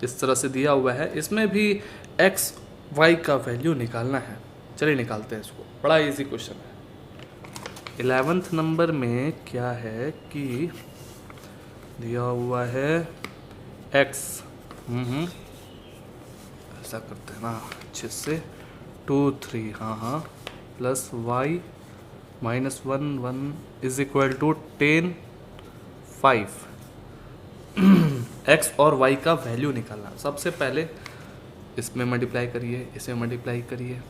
इस तरह से दिया हुआ है, इसमें भी एक्स वाई का वैल्यू निकालना है। चलिए निकालते हैं इसको, बड़ा इजी क्वेश्चन है। 11th नंबर में क्या है कि दिया हुआ है एक्स, ऐसा करते हैं ना अच्छे से, 2 3, हाँ, plus y -1 is equal to 10 5। X और वाई का वैल्यू निकालना। सबसे पहले इसमें मल्टीप्लाई करिए, इसमें मल्टीप्लाई करिए।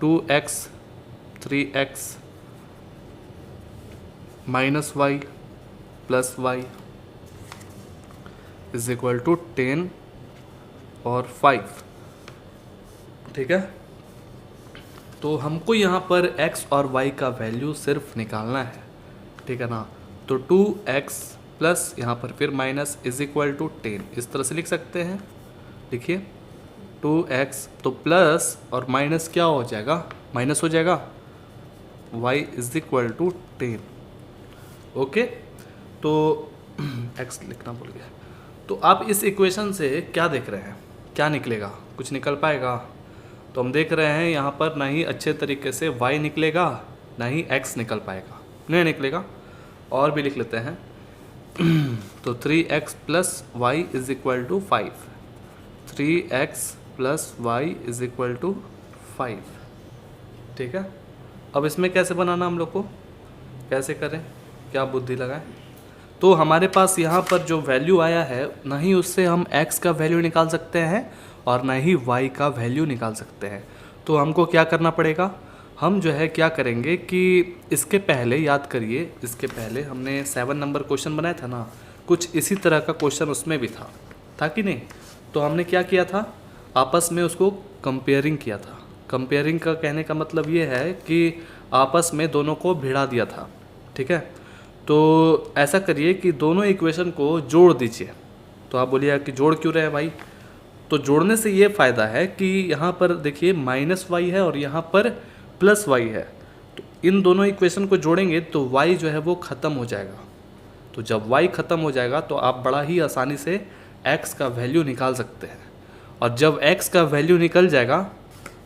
2x 3x minus y plus y is equal to 10 और 5, ठीक है। तो हमको यहाँ पर x और y का वैल्यू सिर्फ निकालना है, ठीक है ना। तो 2x प्लस यहाँ पर फिर माइनस इज इक्वल टू 10, इस तरह से लिख सकते हैं। देखिए 2x तो प्लस और माइनस क्या हो जाएगा, माइनस हो जाएगा, y is equal to 10। Okay, तो x लिखना भूल गया। तो आप इस इक्वेशन से क्या देख रहे हैं, क्या निकलेगा, कुछ निकल पाएगा? तो हम देख रहे हैं यहाँ पर ना ही अच्छे तरीके से y निकलेगा, ना ही x निकल पाएगा, नहीं निकलेगा। और भी लिख लेते हैं। तो 3x plus y is equal to 5, 3x plus y is equal to 5, ठीक है। अब इसमें कैसे बनाना, हम लोग को कैसे करें, क्या बुद्धि लगाएं? तो हमारे पास यहाँ पर जो वैल्यू आया है, ना ही उससे हम x का वैल्यू निकाल सकते हैं और ना ही y का वैल्यू निकाल सकते हैं। तो हमको क्या करना पड़ेगा, हम जो है क्या करेंगे कि इसके पहले याद करिए, इसके पहले हमने 7 नंबर क्वेश्चन बनाया था ना, कुछ इसी तरह का क्वेश्चन उसमें भी था कि नहीं। तो हमने क्या किया था, आपस में उसको कंपेयरिंग किया था। कंपेयरिंग का कहने का मतलब ये है कि आपस में दोनों को भिड़ा दिया था, ठीक है। तो ऐसा करिए कि दोनों इक्वेशन को जोड़ दीजिए। तो आप बोलिए कि जोड़ क्यों रहे हैं भाई? तो जोड़ने से ये फ़ायदा है कि यहाँ पर देखिए माइनस वाई है और यहाँ पर प्लस वाई है। तो इन दोनों इक्वेशन को जोड़ेंगे तो y जो है वो ख़त्म हो जाएगा। तो जब y ख़त्म हो जाएगा तो आप बड़ा ही आसानी से x का वैल्यू निकाल सकते हैं। और जब x का वैल्यू निकल जाएगा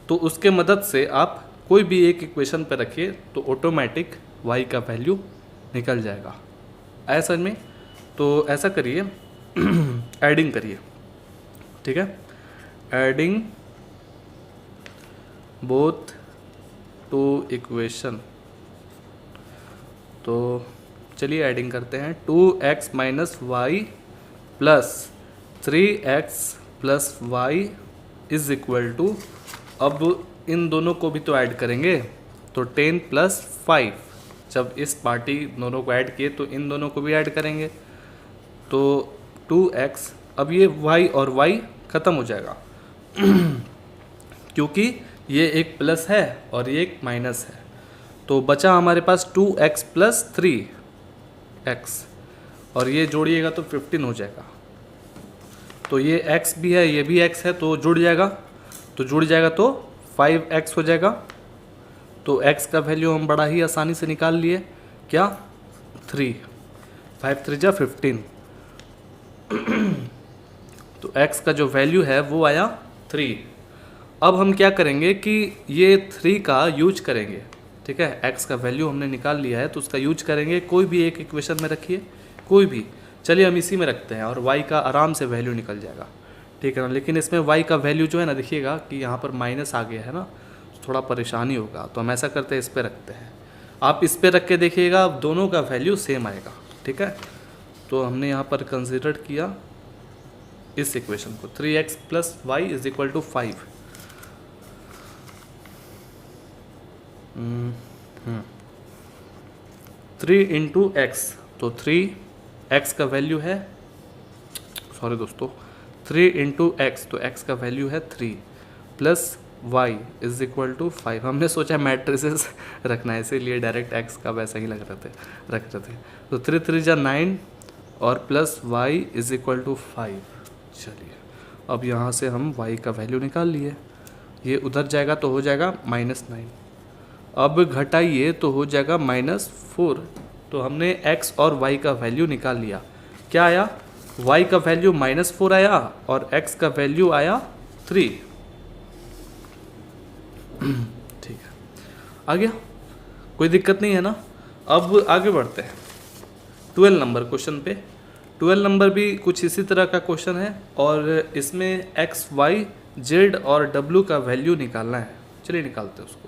तो उसके मदद से आप कोई भी एक इक्वेशन पर रखिए तो ऑटोमेटिक y का वैल्यू निकल जाएगा। ऐसा में तो ऐसा करिए, एडिंग करिए, ठीक है। Adding both two equation. तो चलिए एडिंग करते हैं। 2x minus y plus 3x plus y is equal to, अब इन दोनों को भी तो ऐड करेंगे, तो 10 प्लस 5। जब इस पार्टी दोनों को ऐड किए तो इन दोनों को भी ऐड करेंगे, तो 2x, अब ये y और y ख़त्म हो जाएगा क्योंकि ये एक प्लस है और ये एक माइनस है। तो बचा हमारे पास 2x प्लस 3x, और ये जोड़िएगा तो 15 हो जाएगा। तो ये x भी है, ये भी x है, तो जुड़ जाएगा, तो जुड़ जाएगा तो 5x हो जाएगा। तो x का वैल्यू हम बड़ा ही आसानी से निकाल लिए, क्या, 3, 5 3 जा 15। तो x का जो वैल्यू है वो आया 3। अब हम क्या करेंगे कि ये 3 का यूज करेंगे, ठीक है। x का वैल्यू हमने निकाल लिया है तो उसका यूज करेंगे, कोई भी एक इक्वेशन में रखिए, कोई भी, चलिए हम इसी में रखते हैं और y का आराम से वैल्यू निकल जाएगा, ठीक है ना। लेकिन इसमें y का वैल्यू जो है ना, देखिएगा कि यहाँ पर माइनस आ गया है ना, थोड़ा परेशानी होगा। तो हम ऐसा करते हैं, इस पर रखते हैं। आप इस पर रख के देखिएगा, दोनों का वैल्यू सेम आएगा, ठीक है। तो हमने यहाँ पर कंसिडर किया इस इक्वेशन को, 3x plus y is equal to 5। 3 into x, तो 3x का वैल्यू है, सॉरी दोस्तों, 3 इंटू एक्स, तो x का वैल्यू है 3 plus y is equal to 5। हमने सोचा मैट्रिसेस रखना है, इसीलिए डायरेक्ट x का वैसा ही रख रहे थे। तो 3 3 जा 9, और plus y is equal to 5। चलिए अब यहाँ से हम y का वैल्यू निकाल लिए, ये उधर जाएगा तो हो जाएगा -9, अब घटाइए तो हो जाएगा -4। तो हमने x और y का वैल्यू निकाल लिया। क्या आया? y का वैल्यू -4 आया और x का वैल्यू आया 3। ठीक है, आ गया, कोई दिक्कत नहीं है ना। अब आगे बढ़ते हैं 12 नंबर क्वेश्चन पे। 12 नंबर भी कुछ इसी तरह का क्वेश्चन है और इसमें x, y, z और w का वैल्यू निकालना है। चलिए निकालते हैं उसको।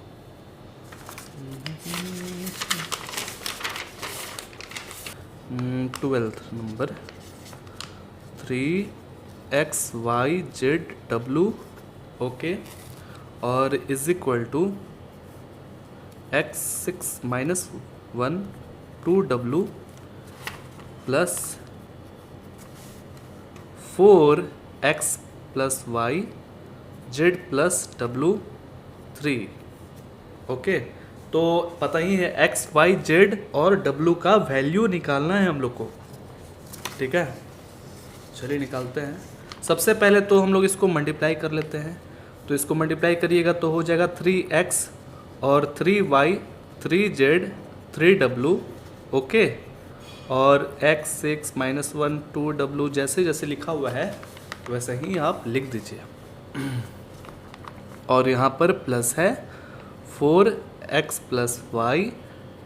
12th number 3x, y, z, w, okay, और is equal to x6 - 1 2w plus 4x plus y z plus w 3। Okay, तो पता ही है x, y, z और w का वैल्यू निकालना है हम लोग को। ठीक है, चलिए निकालते हैं। सबसे पहले तो हम लोग इसको मल्टीप्लाई कर लेते हैं। तो इसको मल्टीप्लाई करिएगा तो हो जाएगा 3x और 3y 3z 3w, ओके, और x6 - 1 2w जैसे जैसे लिखा हुआ है वैसे ही आप लिख दीजिए। और यहाँ पर प्लस है 4x plus y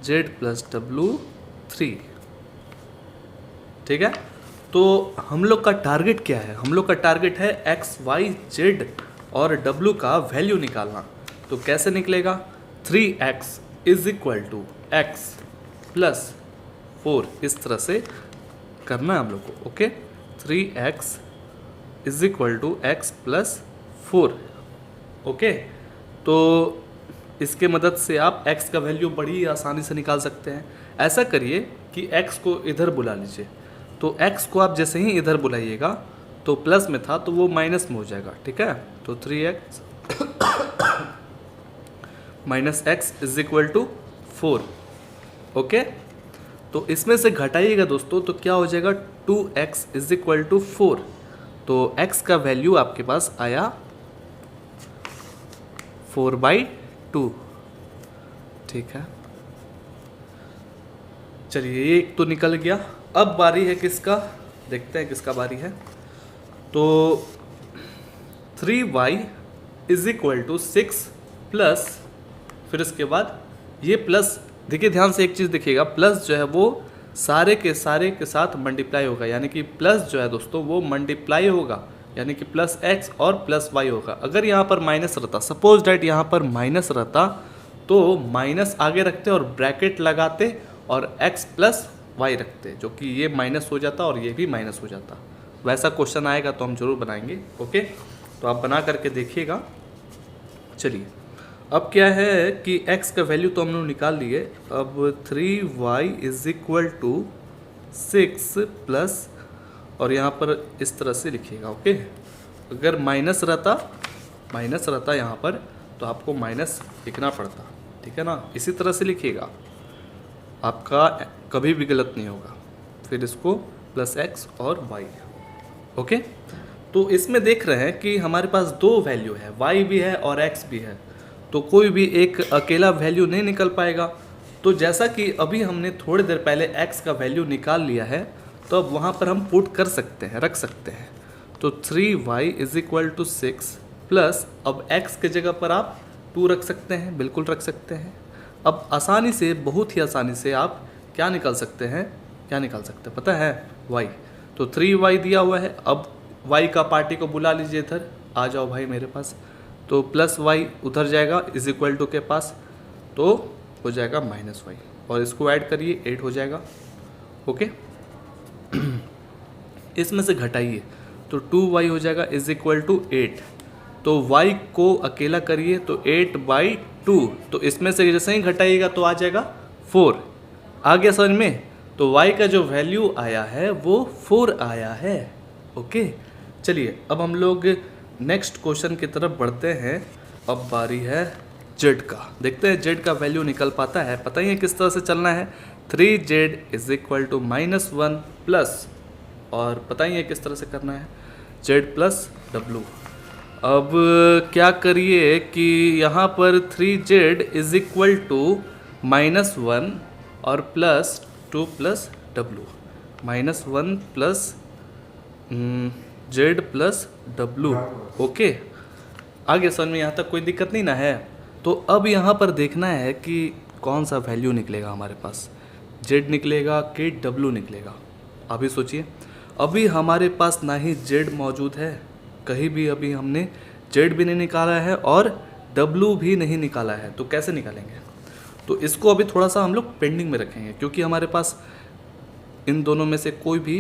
z plus w 3। ठीक है, तो हम लोग का टारगेट क्या है? हम लोग का टारगेट है x, y, z और w का वैल्यू निकालना। तो कैसे निकलेगा? 3x is equal to x plus 4, इस तरह से करना है हम लोग को। Okay, 3x is equal to x plus 4। Okay, तो इसके मदद से आप x का वैल्यू बड़ी आसानी से निकाल सकते हैं। ऐसा करिए कि x को इधर बुला लीजिए। तो x को आप जैसे ही इधर बुलाइएगा तो प्लस में था तो वो माइनस में हो जाएगा। ठीक है, तो 3x minus x is equal to 4। Okay, तो इसमें से घटाइएगा दोस्तों तो क्या हो जाएगा? 2x is equal to 4। तो x का वैल्यू आपके पास आया 4/2। ठीक है, चलिए एक तो निकल गया। अब बारी है किसका? देखते हैं किसका बारी है। तो 3y is equal to 6 plus, फिर इसके बाद ये प्लस, देखिए ध्यान से एक चीज़ देखिएगा, प्लस जो है वो सारे के साथ मल्टीप्लाई होगा, यानी कि प्लस जो है दोस्तों वो मल्टीप्लाई होगा, यानी कि प्लस x और प्लस y होगा। अगर यहाँ पर माइनस रहता, सपोज डैट यहाँ पर माइनस रहता तो माइनस आगे रखते और ब्रैकेट लगाते और x प्लस y रखते, जो कि ये माइनस हो जाता और ये भी माइनस हो जाता। वैसा क्वेश्चन आएगा तो हम जरूर बनाएंगे। ओके, तो आप बना करके देखिएगा। चलिए अब क्या है कि x का वैल्यू तो हम लोग निकाल लिए। अब 3y is equal to 6 plus, और यहाँ पर इस तरह से लिखिएगा। ओके, अगर माइनस रहता यहाँ पर तो आपको माइनस लिखना पड़ता। ठीक है ना, इसी तरह से लिखिएगा, आपका कभी भी गलत नहीं होगा। फिर इसको प्लस x और y। ओके, तो इसमें देख रहे हैं कि हमारे पास दो वैल्यू है, y भी है और x भी है, तो कोई भी एक अकेला वैल्यू नहीं निकल पाएगा। तो जैसा कि अभी हमने थोड़ी देर पहले x का वैल्यू निकाल लिया है, तो अब वहाँ पर हम पुट कर सकते हैं, रख सकते हैं। तो 3y is equal to 6 plus, अब x के जगह पर आप 2 रख सकते हैं, बिल्कुल रख सकते हैं। अब आसानी से, बहुत ही आसानी से आप क्या निकाल सकते हैं, पता है? y। तो 3y दिया हुआ है, अब y का पार्टी को बुला लीजिए इधर, आ जाओ भाई मेरे पास। तो प्लस y उधर जाएगा इज इक्वल टू के पास, तो हो जाएगा माइनस y, और इसको ऐड करिए 8 हो जाएगा। ओके, इसमें से घटाइए तो 2y हो जाएगा इज इक्वल टू 8। तो y को अकेला करिए तो 8/2, तो इसमें से जैसे ही घटाइएगा तो आ जाएगा 4। आ गया समझ में? तो y का जो वैल्यू आया है वो 4 आया है। ओके, चलिए अब हम लोग नेक्स्ट क्वेश्चन की तरफ बढ़ते हैं। अब बारी है z का। देखते हैं z का वैल्यू निकल पाता है। पता ही है किस तरह से चलना है। 3z is equal to -1 plus और पता ही है किस तरह से करना है, जेड प्लस डब्लू। अब क्या करिए कि यहाँ पर 3z इज इक्वल टू -1 और +2 plus W, -1 plus Z plus W. Okay, आगे समझ में यहाँ तक कोई दिक्कत नहीं ना है। तो अब यहाँ पर देखना है कि कौन सा वैल्यू निकलेगा हमारे पास, जेड निकलेगा कि डब्लू निकलेगा। अभी सोचिए, अभी हमारे पास ना ही जेड मौजूद है कहीं भी, अभी हमने जेड भी नहीं निकाला है और डब्लू भी नहीं निकाला है, तो कैसे निकालेंगे? तो इसको अभी थोड़ा सा हम लोग पेंडिंग में रखेंगे, क्योंकि हमारे पास इन दोनों में से कोई भी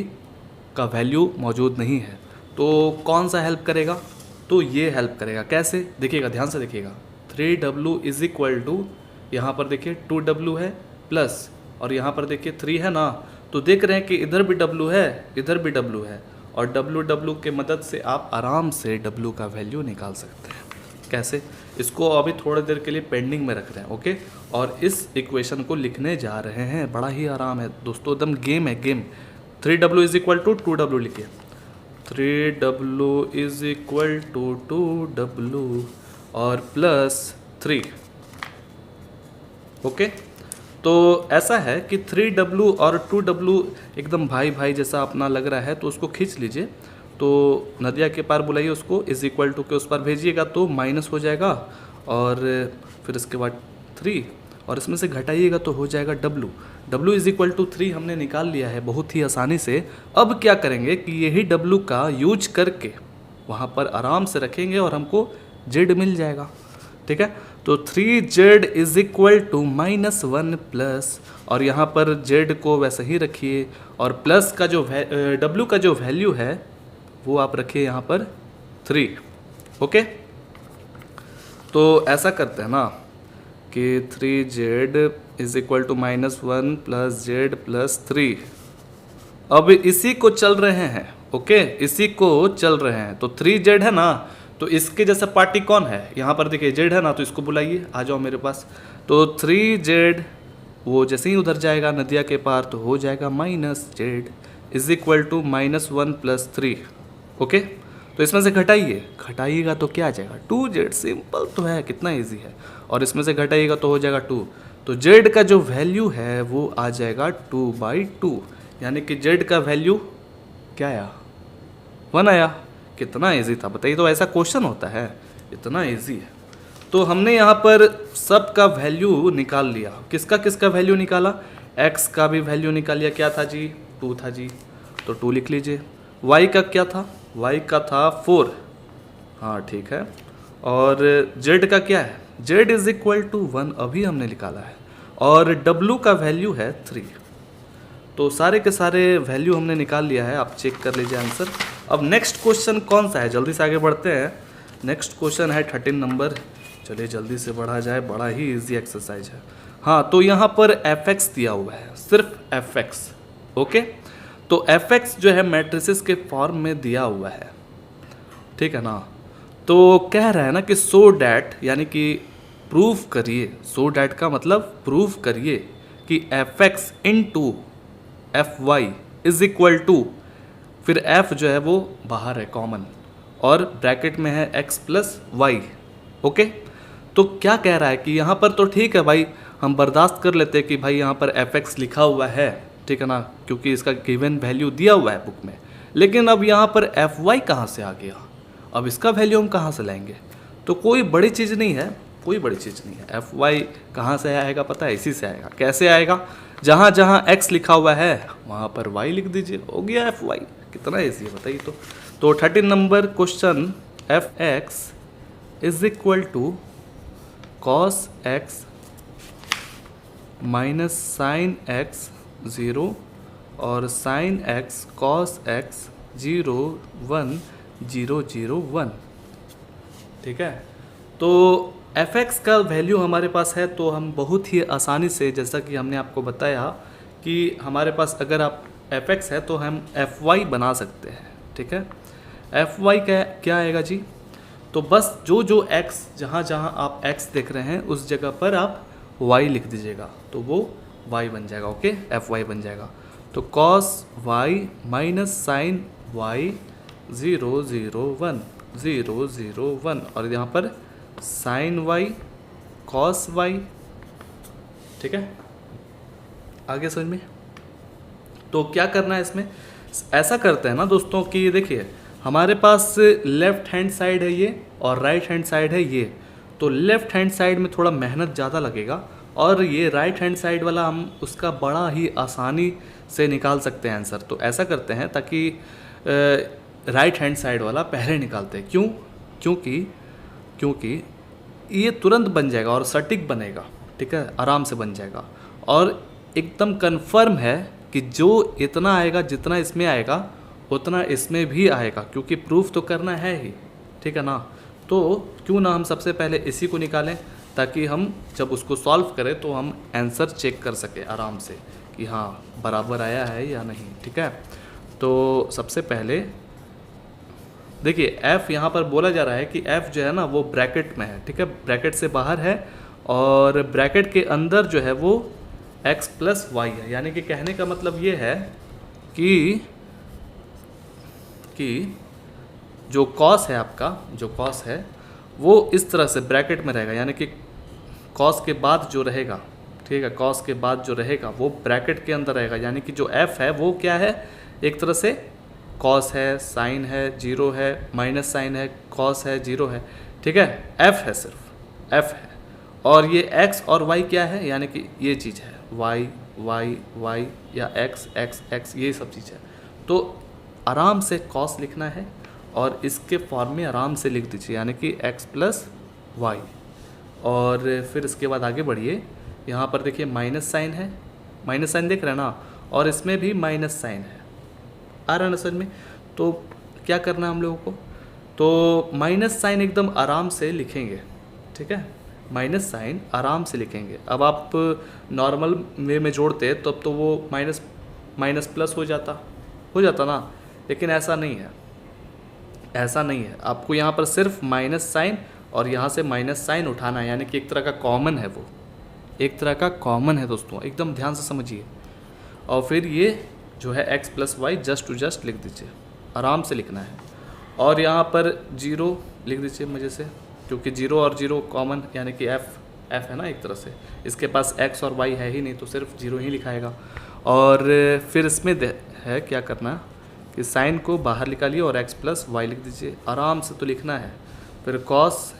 का वैल्यू मौजूद नहीं है। तो कौन सा हेल्प करेगा? तो ये हेल्प करेगा। कैसे? देखिएगा, ध्यान से देखिएगा। 3w इज इक्वल टू, यहाँ पर देखिए 2w है प्लस, और यहाँ पर देखिए 3 है ना, तो देख रहे हैं कि इधर भी w है, इधर भी w है, और w के मदद से आप आराम से w का वैल्यू निकाल सकते हैं। कैसे? इसको अभी थोड़ी देर के लिए पेंडिंग में रख रहे हैं, ओके। और इस इक्वेशन को लिखने जा रहे हैं, बड़ा ही आराम है दोस्तों, एकदम गेम है, game. 3w is equal to 2w लिखिए, 3w is equal to 2w और +3, ओके। तो ऐसा है कि 3w और 2w एकदम भाई भाई जैसा अपना लग रहा है, तो उसको खींच लीजिए। तो नदिया के पार बुलाइए उसको, इज इक्वल टू के उस पर भेजिएगा तो माइनस हो जाएगा, और फिर इसके बाद 3, और इसमें से घटाइएगा तो हो जाएगा w इज इक्वल टू 3 हमने निकाल लिया है बहुत ही आसानी से। अब क्या करेंगे कि यही w का यूज करके वहाँ पर आराम से रखेंगे और हमको z मिल जाएगा, ठीक है। तो 3z is equal to -1 plus, और यहाँ पर z को वैसे ही रखिए, और प्लस का जो w का जो वैल्यू है वो आप रखिए यहाँ पर 3, ओके। तो ऐसा करते हैं ना कि 3z is equal to -1 plus z plus 3। अब इसी को चल रहे हैं, ओके, इसी को चल रहे हैं। तो 3z है ना, तो इसके जैसा पार्टी कौन है? यहाँ पर देखिए z है ना, तो इसको बुलाइए, आ जाओ मेरे पास। तो 3z वो जैसे ही उधर जाएगा नदिया के पार, तो हो जाएगा -z is equal to -1 plus 3, okay. तो इसमें से घटाइएगा तो क्या आ जाएगा? 2z, सिंपल तो है, कितना इजी है। और इसमें से घटाइएगा तो हो जाएगा 2, तो z का जो वैल्यू है वो आ जाएगा 2/2, यानी कि z का वैल्यू क्या आया? 1 आया। कितना इजी था बताइए, तो ऐसा क्वेश्चन होता है, इतना इजी है। तो हमने यहाँ पर सब का वैल्यू निकाल लिया। किसका किसका वैल्यू निकाला? x का भी वैल्यू निकाल लिया, क्या था जी? 2 था जी, तो 2 लिख लीजिए। y का क्या था? y का था 4, हाँ ठीक है। और z का क्या है? z इज इक्वल टू 1 अभी हमने निकाला है, और w का वैल्यू है 3। तो सारे के सारे वैल्यू हमने निकाल लिया है, आप चेक कर लीजिए आंसर। अब नेक्स्ट क्वेश्चन कौन सा है? जल्दी से आगे बढ़ते हैं। नेक्स्ट क्वेश्चन है 13 नंबर, चलिए जल्दी से बढ़ा जाए, बड़ा ही इजी एक्सरसाइज है। हाँ, तो यहाँ पर fx दिया हुआ है, सिर्फ fx, ओके। तो fx जो है मैट्रिसेस के फॉर्म में दिया हुआ है, ठीक है ना। तो कह रहा है ना कि सो डैट, यानी कि प्रूफ करिए, सो डैट का मतलब प्रूफ करिए कि fx into fy is equal to, फिर f जो है वो बाहर है कॉमन, और ब्रैकेट में है x प्लस वाई, ओके। तो क्या कह रहा है कि यहाँ पर तो ठीक है भाई, हम बर्दाश्त कर लेते हैं कि भाई यहाँ पर fx लिखा हुआ है, ठीक है ना, क्योंकि इसका गिवन वैल्यू दिया हुआ है बुक में। लेकिन अब यहाँ पर fy कहाँ से आ गया? अब इसका वैल्यू हम कहाँ से लाएंगे? तो कोई बड़ी चीज़ नहीं है, कोई बड़ी चीज़ नहीं है। fy कहाँ से आएगा पता है? इसी से आएगा। कैसे आएगा? जहाँ जहाँ x लिखा हुआ है वहाँ पर y लिख दीजिए, हो गया fy। कितना ईजी है बताइए। तो 13 number question, fx is equal to cos x minus sine x 0 और साइन x cos x 0 1 0 0 1, ठीक है। तो fx का वैल्यू हमारे पास है, तो हम बहुत ही आसानी से, जैसा कि हमने आपको बताया कि हमारे पास अगर आप fx है तो हम fy बना सकते हैं, ठीक है। fy का क्या आएगा जी? तो बस जो जो x, जहाँ जहाँ आप x देख रहे हैं उस जगह पर आप y लिख दीजिएगा, तो वो y बन जाएगा, ओके, fy बन जाएगा। तो cos y minus sine y 0 0 1 0 0 1 और यहाँ पर साइन वाई कॉस वाई। ठीक है, आगे समझ में। तो क्या करना है इसमें, ऐसा करते हैं ना दोस्तों कि देखिए हमारे पास लेफ्ट हैंड साइड है ये और राइट हैंड साइड है ये, तो लेफ्ट हैंड साइड में थोड़ा मेहनत ज़्यादा लगेगा और ये राइट हैंड साइड वाला हम उसका बड़ा ही आसानी से निकाल सकते हैं आंसर। तो ऐसा करते हैं ताकि राइट हैंड साइड वाला पहले निकालते हैं। क्यों? क्योंकि ये तुरंत बन जाएगा और सटीक बनेगा। ठीक है, आराम से बन जाएगा और एकदम कंफर्म है कि जो इतना आएगा जितना इसमें आएगा उतना इसमें भी आएगा, क्योंकि प्रूफ तो करना है ही। ठीक है ना, तो क्यों ना हम सबसे पहले इसी को निकालें ताकि हम जब उसको सॉल्व करें तो हम आंसर चेक कर सकें आराम से कि हाँ बराबर आया है या नहीं। ठीक है, तो सबसे पहले देखिए f यहाँ पर बोला जा रहा है कि f जो है ना वो ब्रैकेट में है। ठीक है, ब्रैकेट से बाहर है और ब्रैकेट के अंदर जो है वो x प्लस वाई है। यानी कि कहने का मतलब ये है कि जो कॉस है आपका, जो कॉस है वो इस तरह से ब्रैकेट में रहेगा, यानी कि कॉस के बाद जो रहेगा, ठीक है, कॉस के बाद जो रहेगा वो ब्रैकेट के अंदर रहेगा। यानी कि जो f है वो क्या है, एक तरह से कॉस है, साइन है, जीरो है, माइनस साइन है, कॉस है, जीरो है। ठीक है, f है, सिर्फ f है। और ये x और y क्या है, यानी कि ये चीज़ है y y y या x x x, ये सब चीज़ है। तो आराम से कॉस लिखना है और इसके फॉर्म में आराम से लिख दीजिए, यानी कि x प्लस वाई। और फिर इसके बाद आगे बढ़िए, यहाँ पर देखिए माइनस साइन है, माइनस साइन देख रहे हैं ना, और इसमें भी माइनस साइन है। आ रहा है ना समझ में। तो क्या करना है हम लोगों को, तो माइनस साइन एकदम आराम से लिखेंगे। ठीक है, माइनस साइन आराम से लिखेंगे। अब आप नॉर्मल वे में जोड़ते तब तो वो माइनस माइनस प्लस हो जाता ना, लेकिन ऐसा नहीं है, ऐसा नहीं है। आपको यहाँ पर सिर्फ माइनस साइन और यहाँ से माइनस साइन उठाना है, यानी कि एक तरह का कॉमन है, वो एक तरह का कॉमन है दोस्तों, एकदम ध्यान से समझिए। और फिर ये जो है x plus y just to just लिख दीजिए, आराम से लिखना है। और यहाँ पर जीरो लिख दीजिए मजे से, क्योंकि जीरो और जीरो कॉमन, यानी कि f है ना एक तरह से, इसके पास x और y है ही नहीं तो सिर्फ जीरो ही लिखाएगा। और फिर इसमें है क्या करना कि साइन को बाहर निकालिए और x प्लस वाई लिख दीजिए, आराम से तो लिखना है। फिर कॉस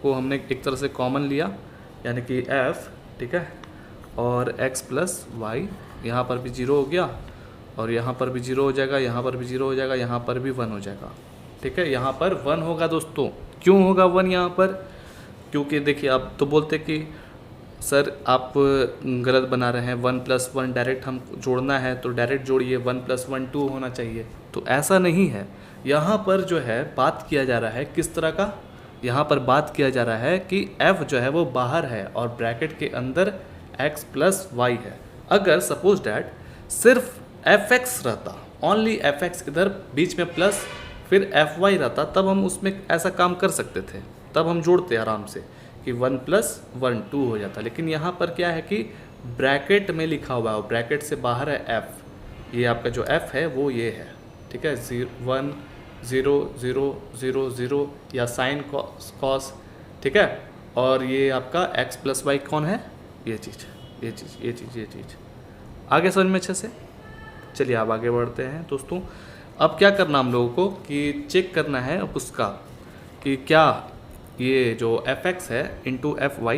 को हमने एक तरह से कॉमन लिया, यानी कि f, ठीक है, और x प्लस वाई, यहाँ पर भी जीरो हो गया और यहाँ पर भी जीरो हो जाएगा, यहाँ पर भी जीरो हो जाएगा, यहाँ पर भी 1 हो जाएगा। ठीक है, यहाँ पर 1 होगा दोस्तों। क्यों होगा 1 यहाँ पर, क्योंकि देखिए आप तो बोलते कि सर आप गलत बना रहे हैं, 1 प्लस 1 डायरेक्ट हम जोड़ना है तो डायरेक्ट जोड़िए, 1 प्लस 1 2 होना चाहिए। तो ऐसा नहीं है, यहाँ पर जो है बात किया जा रहा है किस तरह का, यहाँ पर बात किया जा रहा है कि f जो है वो बाहर है और ब्रैकेट के अंदर x प्लस वाई है। अगर सपोज डैट सिर्फ fx रहता, ओनली fx, इधर बीच में प्लस फिर fy रहता, तब हम उसमें ऐसा काम कर सकते थे, तब हम जोड़ते आराम से कि 1 प्लस 1 2 हो जाता। लेकिन यहाँ पर क्या है कि ब्रैकेट में लिखा हुआ है, ब्रैकेट से बाहर है f, ये आपका जो f है वो ये है। ठीक है, 1 0 0 0 0 या साइन कॉस। ठीक है, और ये आपका x प्लस वाई कौन है, ये चीज़ आगे समझ में अच्छे से। चलिए अब आगे बढ़ते हैं दोस्तों। अब क्या करना हम लोगों को कि चेक करना है अब उसका कि क्या ये जो fx है इंटू fy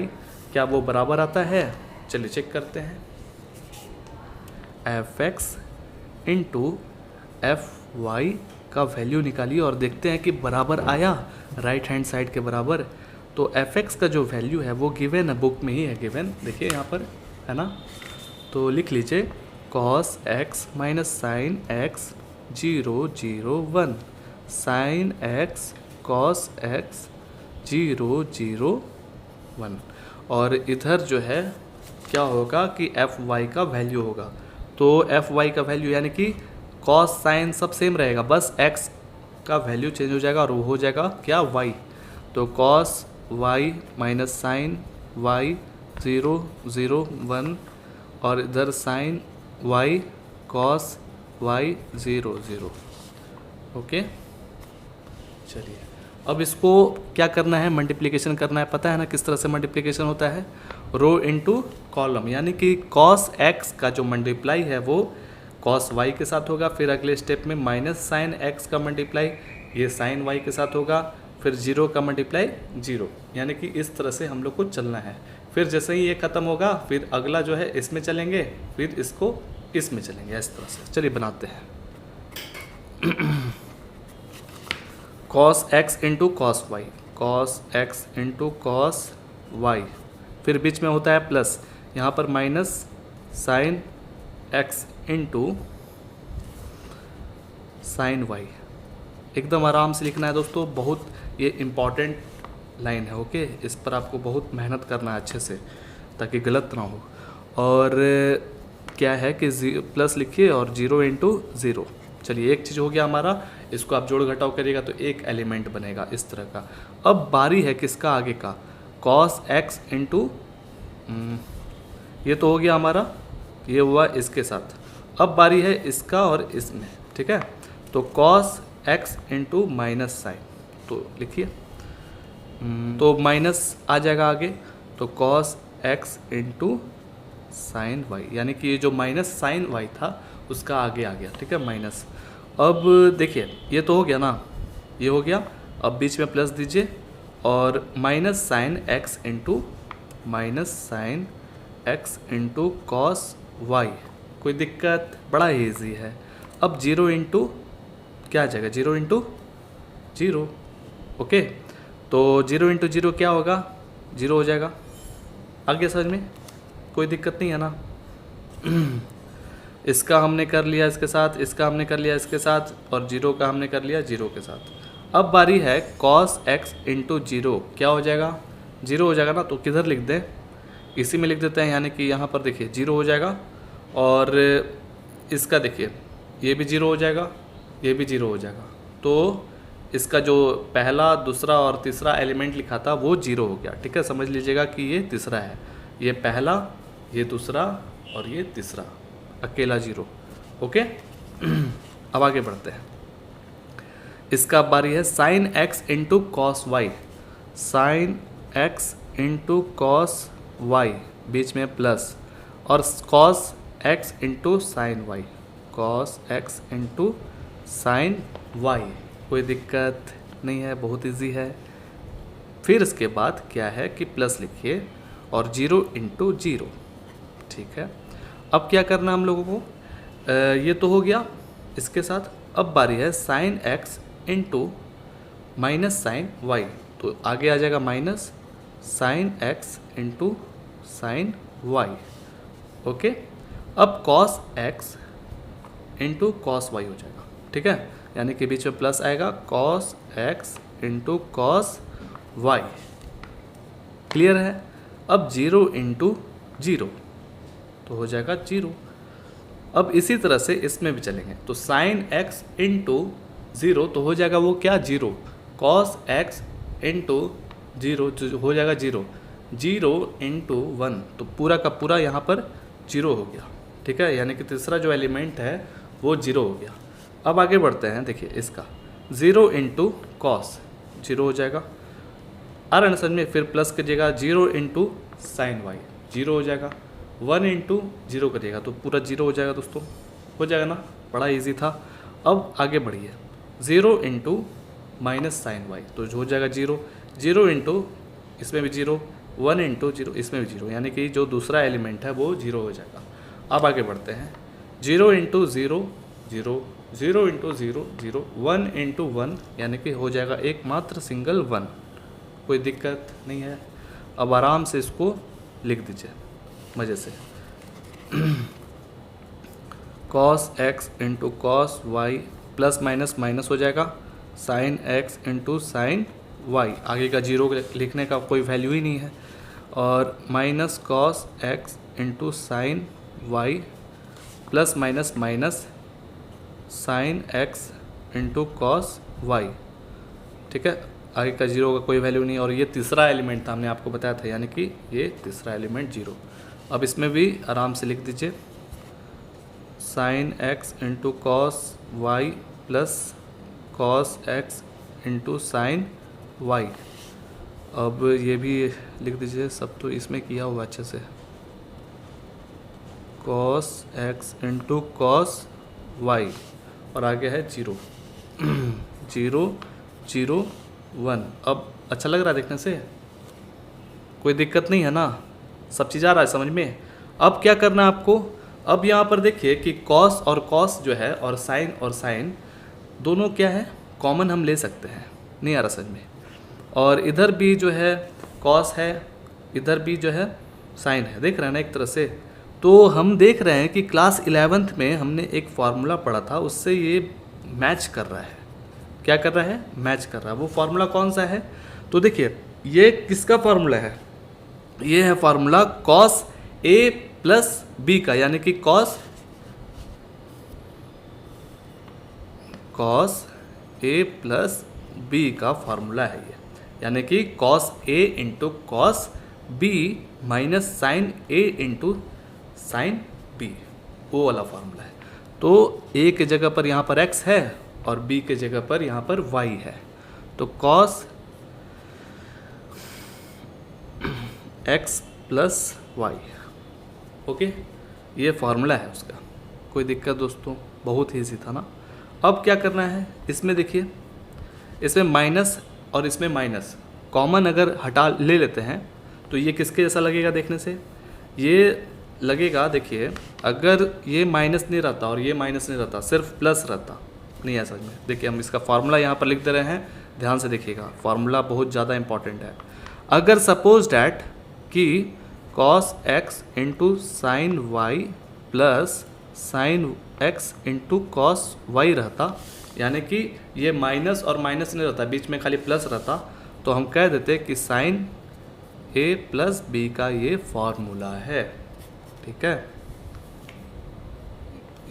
क्या वो बराबर आता है। चलिए चेक करते हैं, fx इंटू fy का वैल्यू निकालिए और देखते हैं कि बराबर आया, राइट हैंड साइड के बराबर। तो fx का जो वैल्यू है वो गिवन है, बुक में ही है गिवन, देखिए यहाँ पर है ना। तो लिख लीजिए cos x minus sine x 0 0 1 sine x cos x 0 0 1। और इधर जो है क्या होगा कि fy का वैल्यू होगा। तो fy का वैल्यू यानी कि cos साइन सब सेम रहेगा, बस x का वैल्यू चेंज हो जाएगा और वो हो जाएगा क्या, y। तो cos y minus sine y 0 0 1 और इधर sine y cos y 0 0। Okay, चलिए अब इसको क्या करना है, मल्टीप्लिकेशन करना है। पता है ना किस तरह से मल्टीप्लिकेशन होता है, रो इनटू कॉलम, यानी कि कॉस एक्स का जो मल्टीप्लाई है वो कॉस वाई के साथ होगा, फिर अगले स्टेप में माइनस साइन एक्स का मल्टीप्लाई ये साइन वाई के साथ होगा, फिर 0 का मल्टीप्लाई 0, यानी कि इस तरह से हम लोग को चलना है। फिर जैसे ही ये ख़त्म होगा फिर अगला जो है इसमें चलेंगे, फिर इसको इसमें चलेंगे, इस तरह से। चलिए बनाते हैं। Cos x into cos y, cos x into cos y, फिर बीच में होता है प्लस, यहाँ पर minus sine x into sine y. एकदम आराम से लिखना है दोस्तों, बहुत ये इम्पॉर्टेंट लाइन है। ओके, इस पर आपको बहुत मेहनत करना है अच्छे से ताकि गलत ना हो। और क्या है कि प्लस लिखिए और 0 इंटू 0। चलिए एक चीज़ हो गया हमारा, इसको आप जोड़ घटाव करिएगा तो एक एलिमेंट बनेगा इस तरह का। अब बारी है किसका, आगे का, कॉस एक्स इंटू, ये तो हो गया हमारा, ये हुआ इसके साथ। अब बारी है इसका और इसमें, ठीक है। तो cos x into minus sine, तो लिखिए, तो माइनस आ जाएगा आगे, तो cos x into sine y, यानी कि ये जो माइनस साइन वाई था उसका आगे आ गया, ठीक है, माइनस। अब देखिए ये तो हो गया ना, ये हो गया, अब बीच में प्लस दीजिए और minus sine x into minus sine x into cos y. कोई दिक्कत, बड़ा ईजी है। अब 0 इंटू क्या आ जाएगा, 0 इंटू 0। ओके, तो 0 इंटू 0 क्या होगा, 0 हो जाएगा। आगे समझ में कोई दिक्कत नहीं है ना। इसका हमने कर लिया इसके साथ, इसका हमने कर लिया इसके साथ, और 0 का हमने कर लिया 0 के साथ। अब बारी है कॉस एक्स इंटू 0, क्या हो जाएगा, 0 हो जाएगा ना। तो किधर लिख दें, इसी में लिख देते हैं, यानी कि यहाँ पर देखिए 0 हो जाएगा, और इसका देखिए ये भी 0 हो जाएगा, ये भी 0 हो जाएगा। तो इसका जो पहला, दूसरा और तीसरा एलिमेंट लिखा था वो 0 हो गया, ठीक है। समझ लीजिएगा कि ये तीसरा है, ये पहला, ये दूसरा और ये तीसरा, अकेला 0। ओके, अब आगे बढ़ते हैं। इसका बारी है sine x into cos y, sine x into cos y, बीच में प्लस, और cos x into sine y, cos x into sine y. कोई दिक्कत नहीं है, बहुत इजी है। फिर इसके बाद क्या है कि प्लस लिखिए और 0 इंटू 0, ठीक है। अब क्या करना हम लोगों को, ये तो हो गया इसके साथ। अब बारी है sine x into minus sine y, तो आगे आ जाएगा minus sine x into sine y. Okay, अब cos x into cos y हो जाएगा, ठीक है, यानी कि बीच में प्लस आएगा, cos x into cos y. Clear है। अब 0 इंटू 0 तो हो जाएगा 0। अब इसी तरह से इसमें भी चलेंगे, तो साइन एक्स इंटू 0 तो हो जाएगा वो क्या, 0, कॉस एक्स इंटू 0 हो जाएगा 0, 0 इंटू 1 तो पूरा का पूरा यहाँ पर 0 हो गया, ठीक है, यानी कि तीसरा जो एलिमेंट है वो 0 हो गया। अब आगे बढ़ते हैं, देखिए इसका 0 इंटू कॉस 0 हो जाएगा, आ रहा है ना समझ में। फिर प्लस करिएगा, 0 इंटू साइन वाई 0 हो जाएगा, 1 इंटू 0 करिएगा तो पूरा 0 हो जाएगा दोस्तों, हो जाएगा ना, बड़ा इजी था। अब आगे बढ़िए, 0 इंटू माइनस साइन वाई तो हो जाएगा 0, 0 इंटू इसमें भी 0, 1 इंटू 0 इसमें भी 0, यानी कि जो दूसरा एलिमेंट है वो 0 हो जाएगा। अब आगे बढ़ते हैं, 0 इंटू 0 0, 0 इंटू 0 0, 1 इंटू 1 यानी कि हो जाएगा एकमात्र सिंगल 1। कोई दिक्कत नहीं है। अब आराम से इसको लिख दीजिए मज़े से। Cos x into cos y plus minus minus हो जाएगा, sine x into sine y, आगे का 0 लिखने का कोई वैल्यू ही नहीं है, और minus cos x into sine y plus minus minus sine x into cos y, ठीक है, आगे का 0 का कोई वैल्यू नहीं। और ये तीसरा एलिमेंट था, हमने आपको बताया था, यानी कि ये तीसरा एलिमेंट 0। अब इसमें भी आराम से लिख दीजिए, sine x into cos y plus cos x into sine y. अब ये भी लिख दीजिए, सब तो इसमें किया हुआ अच्छे से। Cos x into cos y और आगे है 0 0 0 1। अब अच्छा लग रहा है देखने से, कोई दिक्कत नहीं है ना, सब चीज़ आ रहा है समझ में। अब क्या करना है आपको, अब यहाँ पर देखिए कि कॉस और कॉस जो है और साइन दोनों क्या है, कॉमन हम ले सकते हैं। नहीं आ रहा समझ में। और इधर भी जो है कॉस है, इधर भी जो है साइन है, देख रहे हैं ना एक तरह से। तो हम देख रहे हैं कि क्लास 11th में हमने एक फार्मूला पढ़ा था, उससे ये मैच कर रहा है। क्या कर रहा है, मैच कर रहा है। वो फार्मूला कौन सा है, तो देखिए ये किसका फार्मूला है, ये है formula cos A plus B का, यानी कि कॉस ए प्लस बी का फार्मूला है ये, यानी कि cos A into cos B minus sine A into sine B, वो वाला फार्मूला है। तो ए के जगह पर यहाँ पर एक्स है और बी के जगह पर यहाँ पर वाई है, तो cos x plus y. Okay, ये फार्मूला है उसका, कोई दिक्कत दोस्तों, बहुत ही ईजी था ना। अब क्या करना है, इसमें देखिए, इसमें माइनस और इसमें माइनस कॉमन अगर हटा ले लेते हैं तो ये किसके जैसा लगेगा देखने से, ये लगेगा, देखिए अगर ये माइनस नहीं रहता और ये माइनस नहीं रहता, सिर्फ प्लस रहता, नहीं है समझ में। देखिए हम इसका फार्मूला यहाँ पर लिख दे रहे हैं, ध्यान से देखिएगा, फार्मूला बहुत ज़्यादा इंपॉर्टेंट है। अगर सपोज डैट कि cos x into sine y plus sine x into cos y रहता, यानी कि ये माइनस और माइनस नहीं रहता, बीच में खाली प्लस रहता, तो हम कह देते कि साइन ए प्लस बी का ये फार्मूला है। ठीक है,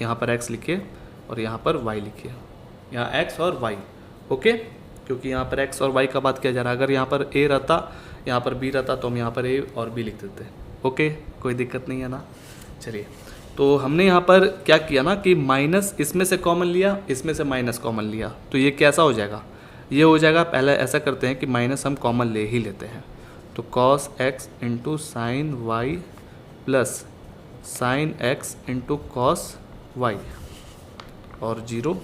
यहाँ पर x लिखिए और यहाँ पर y लिखिए, यहाँ x और y। ओके, क्योंकि यहाँ पर x और y का बात किया जा रहा है। अगर यहाँ पर a रहता, यहाँ पर b रहता, तो हम यहाँ पर a और b लिख देते। ओके, कोई दिक्कत नहीं है ना। चलिए, तो हमने यहाँ पर क्या किया ना कि माइनस इसमें से कॉमन लिया, इसमें से माइनस कॉमन लिया, तो ये कैसा हो जाएगा, ये हो जाएगा, पहले ऐसा करते हैं कि माइनस हम कॉमन ले ही लेते हैं, तो cos x into sine y plus sine x into cos y और 0।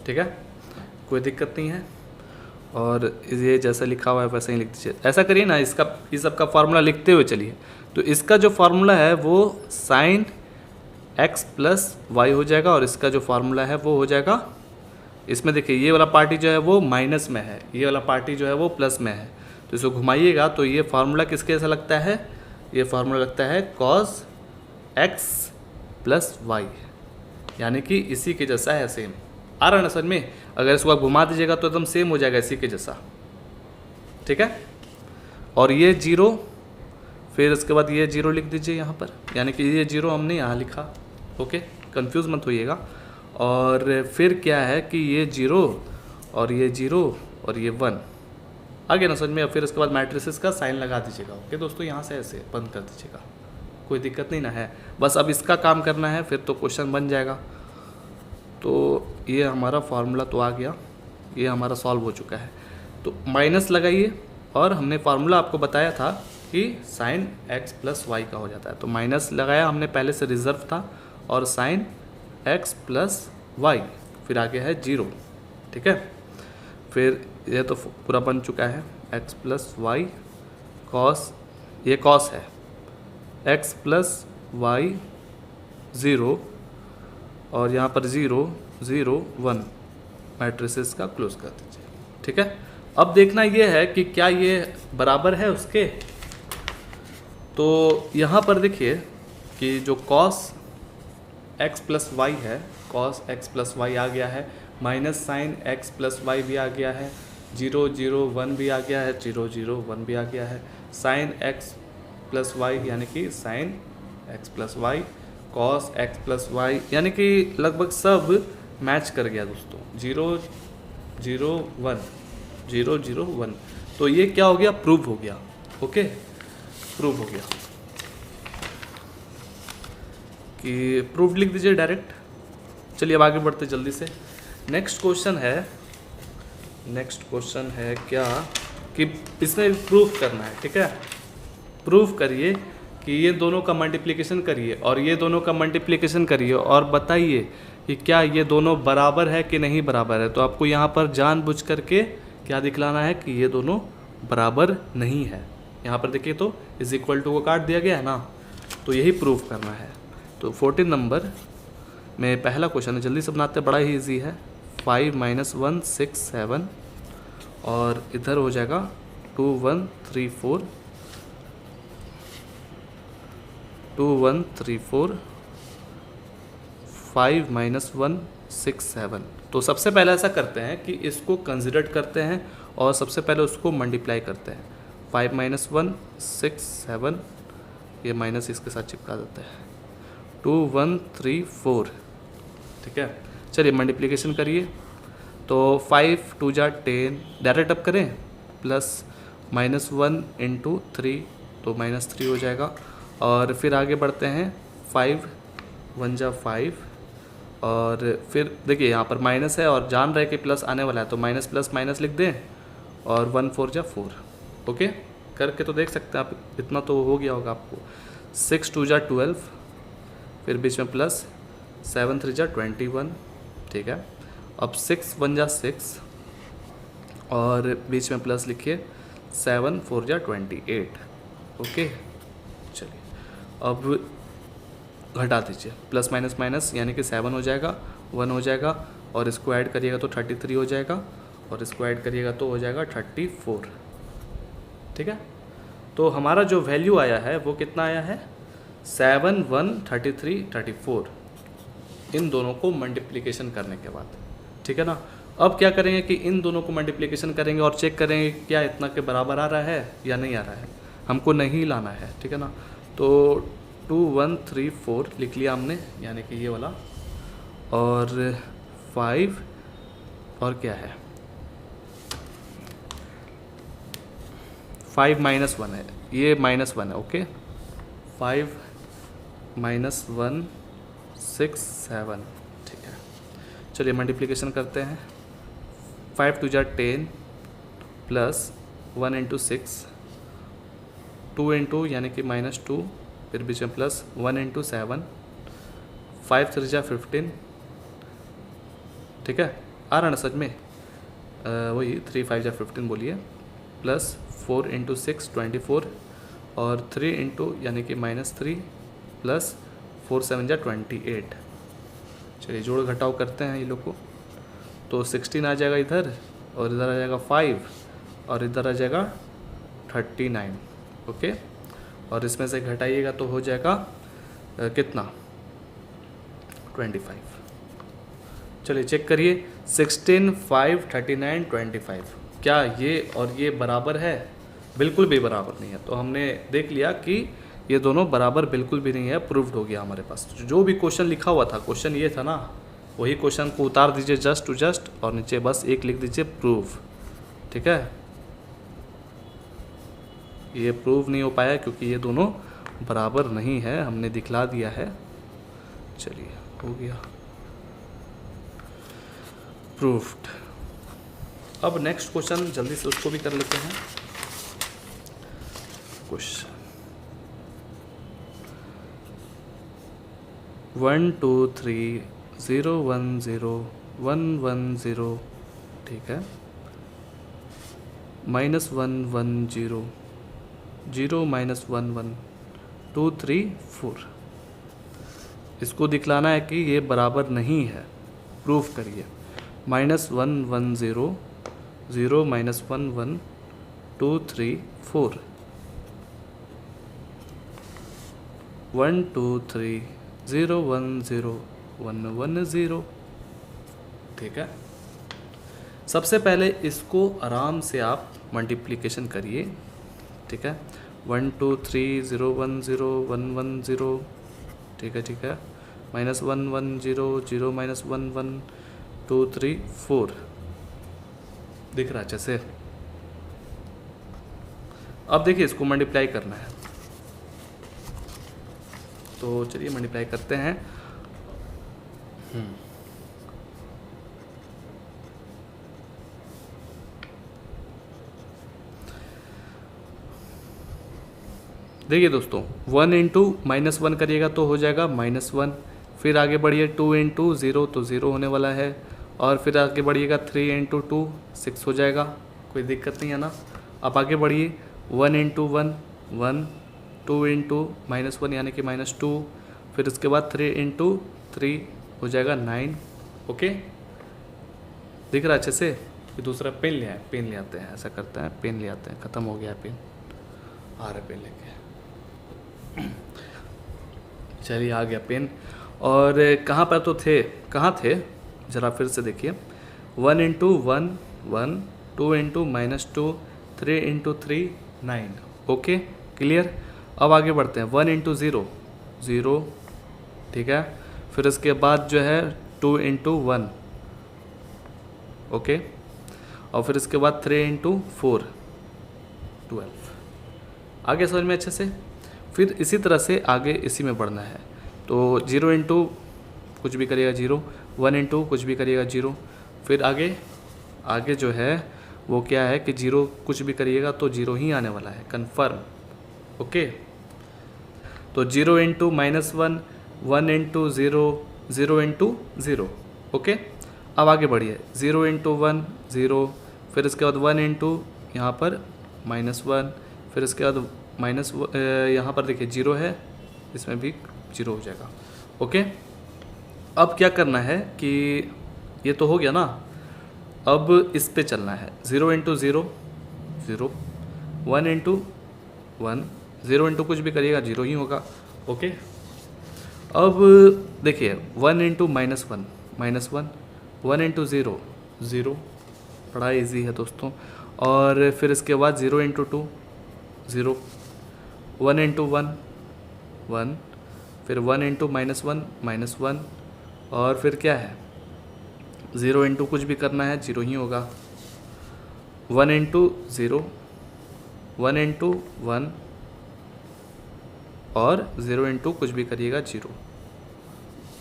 ठीक है, कोई दिक्कत नहीं है। और ये जैसा लिखा हुआ है वैसे ही लिख दीजिए। ऐसा करिए ना, इसका इस सब का फार्मूला लिखते हुए चलिए। तो इसका जो फार्मूला है वो साइन एक्स प्लस वाई हो जाएगा और इसका जो फार्मूला है वो हो जाएगा, इसमें देखिए ये वाला पार्टी जो है वो माइनस में है, ये वाला पार्टी जो है वो प्लस में है, तो इसको घुमाइएगा तो ये फार्मूला किसके जैसा लगता है, ये फार्मूला लगता है कॉस एक्स प्लस वाई, यानी कि इसी के जैसा है, सेम। आ रहा है ना समझ में। अगर इसको आप घुमा दीजिएगा तो एकदम सेम हो जाएगा इसी के जैसा। ठीक है, और ये 0, फिर इसके बाद ये 0 लिख दीजिए यहाँ पर, यानी कि ये 0 हमने यहाँ लिखा। ओके, कंफ्यूज मत होइएगा। और फिर क्या है कि ये 0 और ये 0 और ये 1 आ गया ना समझ में। फिर उसके बाद मैट्रिसेस का साइन लगा दीजिएगा। ओके दोस्तों, यहाँ से ऐसे बंद कर दीजिएगा, कोई दिक्कत नहीं ना है। बस अब इसका काम करना है, फिर तो क्वेश्चन बन जाएगा। तो ये हमारा फार्मूला तो आ गया, ये हमारा सॉल्व हो चुका है। तो माइनस लगाइए, और हमने फार्मूला आपको बताया था कि साइन एक्स प्लस वाई का हो जाता है, तो माइनस लगाया हमने, पहले से रिजर्व था, और साइन एक्स प्लस वाई, फिर आगे है 0। ठीक है, फिर ये तो पूरा बन चुका है, एक्स प्लस वाई कॉस, ये कॉस है, एक्स प्लस वाई 0 और यहाँ पर 0 0 1 मैट्रिसेस का क्लोज कर दीजिए। ठीक है, अब देखना ये है कि क्या ये बराबर है उसके। तो यहाँ पर देखिए कि जो कॉस एक्स प्लस वाई है, कॉस एक्स प्लस वाई आ गया है, minus sine x plus y भी आ गया है, 0 0 1 भी आ गया है, 0 0 1 भी आ गया है, साइन एक्स प्लस वाई यानी कि sine x plus y, cos x plus y, यानी कि लगभग सब मैच कर गया दोस्तों। 0 0 1 0 0 1, तो ये क्या हो गया, प्रूव हो गया। ओके, प्रूव हो गया। कि प्रूफ लिख दीजिए डायरेक्ट। चलिए अब आगे बढ़ते जल्दी से। नेक्स्ट क्वेश्चन है क्या कि इसमें प्रूफ करना है, ठीक है। प्रूफ करिए कि ये दोनों का मल्टीप्लिकेशन करिए और ये दोनों का मल्टीप्लिकेशन करिए और बताइए कि क्या ये दोनों बराबर है कि नहीं बराबर है। तो आपको यहाँ पर जानबूझ करके क्या दिखलाना है कि ये दोनों बराबर नहीं है। यहाँ पर देखिए तो इज इक्वल टू को काट दिया गया है ना, तो यही प्रूफ करना है। तो 14 नंबर में पहला क्वेश्चन है, जल्दी से बनाते, बड़ा ही इजी है। 5 - 1 6 7 और इधर हो जाएगा 2 1 3 4 2 1 3 4 5 - 1 6 7। तो सबसे पहले ऐसा करते हैं कि इसको कंसिडर करते हैं और सबसे पहले उसको मल्टीप्लाई करते हैं। 5 - 1 6 7, ये माइनस इसके साथ चिपका देते हैं। 2 1 3 4, ठीक है। चलिए मल्टीप्लिकेशन करिए। तो 5 2 जा 10, डायरेक्ट अब करें, प्लस -1 × 3 तो -3 हो जाएगा। और फिर आगे बढ़ते हैं, 5 1 जा 5 और फिर देखिए यहाँ पर माइनस है और जान रहे कि प्लस आने वाला है तो माइनस प्लस माइनस लिख दें और 1 4 जा 4। ओके, करके तो देख सकते हैं आप, इतना तो हो गया होगा आपको। 6 2 जा 12, फिर बीच में प्लस 7 3 जा 21, ठीक है। अब 6 1 जा 6 और बीच में प्लस लिखिए, 7 4 जा 28। ओके, चलिए अब घटा दीजिए, प्लस माइनस माइनस यानी कि 7 हो जाएगा, 1 हो जाएगा और इसको ऐड करिएगा तो 33 हो जाएगा और इसको ऐड करिएगा तो हो जाएगा 34, ठीक है। तो हमारा जो वैल्यू आया है वो कितना आया है, 7 1 33 34, इन दोनों को मल्टीप्लिकेशन करने के बाद, ठीक है ना। अब क्या करेंगे कि इन दोनों को मल्टीप्लिकेशन करेंगे और चेक करेंगे क्या इतना के बराबर आ रहा है या नहीं आ रहा है, हमको नहीं लाना है, ठीक है ना। तो 2 1 3 4 लिख लिया हमने, यानी कि ये वाला, और 5 और क्या है, 5 - 1 है, ये -1 है। ओके, 5 - 1 6 7, ठीक है। चलिए मल्टीप्लिकेशन करते हैं। 5 2 जा 10 प्लस 1 × 6, 2 × यानी कि -2, फिर बीच में प्लस 1 × 7, 5 3 जा 15, ठीक है। आ रहा ना सच में, वही 3 5 जा 15 बोलिए, प्लस 4 × 6 24 और 3 × यानी कि -3 प्लस 4 7 जा 28। चलिए जोड़ घटाव करते हैं ये लोग को, तो 16 आ जाएगा इधर और इधर आ जाएगा 5 और इधर आ जाएगा 39। ओके, और इसमें से घटाइएगा तो हो जाएगा कितना, 25। चलिए चेक करिए, 16 5 39 25, क्या ये और ये बराबर है? बिल्कुल भी बराबर नहीं है। तो हमने देख लिया कि ये दोनों बराबर बिल्कुल भी नहीं है, प्रूव्ड हो गया हमारे पास। जो भी क्वेश्चन लिखा हुआ था, क्वेश्चन ये था ना, वही क्वेश्चन को उतार दीजिए जस्ट टू जस्ट और नीचे बस एक लिख दीजिए प्रूफ, ठीक है। ये प्रूव नहीं हो पाया क्योंकि ये दोनों बराबर नहीं है, हमने दिखला दिया है। चलिए हो गया प्रूफ्ड। अब नेक्स्ट क्वेश्चन जल्दी से उसको भी कर लेते हैं। क्वेश्चन 1 2 3 0 1 0 1 1 0, ठीक है, -1 1 0 0 -1 1 2 3 4। इसको दिखलाना है कि ये बराबर नहीं है, प्रूफ करिए। -1 1 0 0 -1 1 2 3 4 1 2 3 0 1 0 1 1 0, ठीक है। सबसे पहले इसको आराम से आप मल्टीप्लिकेशन करिए, ठीक है। 1 2 3 0 1 0 1 1 0, ठीक है, ठीक है। -1 1 0 0 -1 1 2 3 4, दिख रहा है अच्छे से। अब देखिए इसको मल्टीप्लाई करना है। तो चलिए मल्टीप्लाई करते हैं। देखिए दोस्तों, 1 इंटू -1 करिएगा तो हो जाएगा -1। फिर आगे बढ़िए 2 इंटू 0 तो 0 होने वाला है। और फिर आगे बढ़िएगा 3 इंटू 2 6 हो जाएगा, कोई दिक्कत नहीं है ना। अब आगे बढ़िए 1 इंटू 1 1, 2 इंटू -1 यानी कि -2, फिर उसके बाद 3 इंटू 3 हो जाएगा 9। ओके, दिख रहा है अच्छे से? फिर दूसरा पेन ले आए, पेन ले आते हैं, ऐसा करते हैं, पेन ले आते हैं, ख़त्म हो गया पेन, आ रहा पेन लेके। चलिए आ गया पेन। और कहाँ पर तो थे, कहाँ थे ज़रा फिर से देखिए। 1 into 1 1, 2 into -2, 3 into 3 9। Okay clear. अब आगे बढ़ते हैं 1 इंटू 0 0, ठीक है। फिर इसके बाद जो है 2 इंटू 1, ओके। और फिर इसके बाद 3 इंटू 4 12। आगे समझ में अच्छे से। फिर इसी तरह से आगे इसी में बढ़ना है। तो 0 इंटू कुछ भी करिएगा 0, 1 इंटू कुछ भी करिएगा 0। फिर आगे जो है वो क्या है कि 0 कुछ भी करिएगा तो 0 ही आने वाला है, कन्फर्म। ओके, तो 0 इंटू -1, 1 इंटू 0, 0 इंटू 0। ओके, अब आगे बढ़िए 0 इंटू 1 0, फिर इसके बाद 1 इंटू यहाँ पर -1, फिर इसके बाद यहाँ पर देखिए 0 है, इसमें भी 0 हो जाएगा। ओके, अब क्या करना है कि ये तो हो गया ना, अब इस पे चलना है। 0 इंटू 0 0, 1 इंटू 1, 0 इंटू कुछ भी करिएगा 0 ही होगा। ओके, अब देखिए 1 इंटू -1 -1, 1 इंटू 0 0, बड़ा इजी है दोस्तों। और फिर इसके बाद 0 इंटू 2 0, 1 इंटू 1 1, फिर 1 इंटू -1 -1, और फिर क्या है 0 इंटू कुछ भी करना है 0 ही होगा। 1 इंटू 0, 1 इंटू 1, और 0 इंटू कुछ भी करिएगा 0।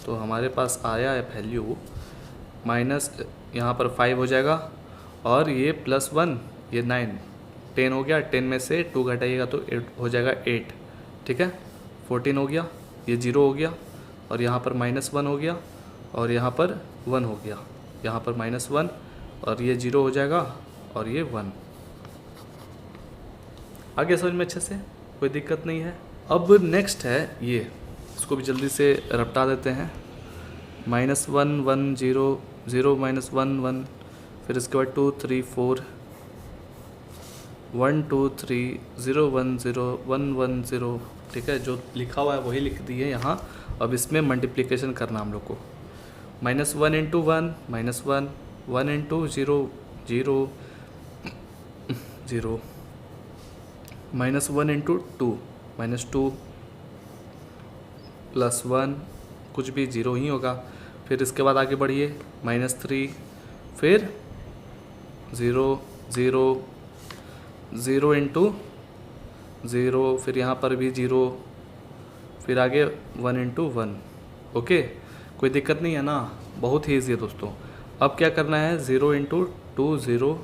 तो हमारे पास आया है वैल्यू माइनस, यहाँ पर 5 हो जाएगा, और ये +1 ये 9, 10 हो गया। 10 में से 2 घटाइएगा तो 8 हो जाएगा 8, ठीक है। 14 हो गया, ये 0 हो गया, और यहाँ पर -1 हो गया, और यहाँ पर 1 हो गया, यहाँ पर -1, और ये 0 हो जाएगा, और ये 1। आगे समझ में अच्छे से, कोई दिक्कत नहीं है। अब नेक्स्ट है ये, इसको भी जल्दी से रपटा देते हैं। -1 1 0 0 -1 1, फिर इसके बाद 2 3 4 1 2 3 0 1 0 1 1 0, ठीक है। जो लिखा हुआ है वही लिख दिए यहाँ। अब इसमें मल्टीप्लिकेशन करना हम लोग को। -1 इंटू 1 -1, 1 इंटू 0 0 0, -1 इंटू 2 -2, +1 कुछ भी 0 ही होगा। फिर इसके बाद आगे बढ़िए -3, फिर 0 0 0 इंटू 0, फिर यहाँ पर भी 0, फिर आगे 1 इंटू 1। ओके, कोई दिक्कत नहीं है ना, बहुत ही ईजी है दोस्तों। अब क्या करना है 0 इंटू 2 0,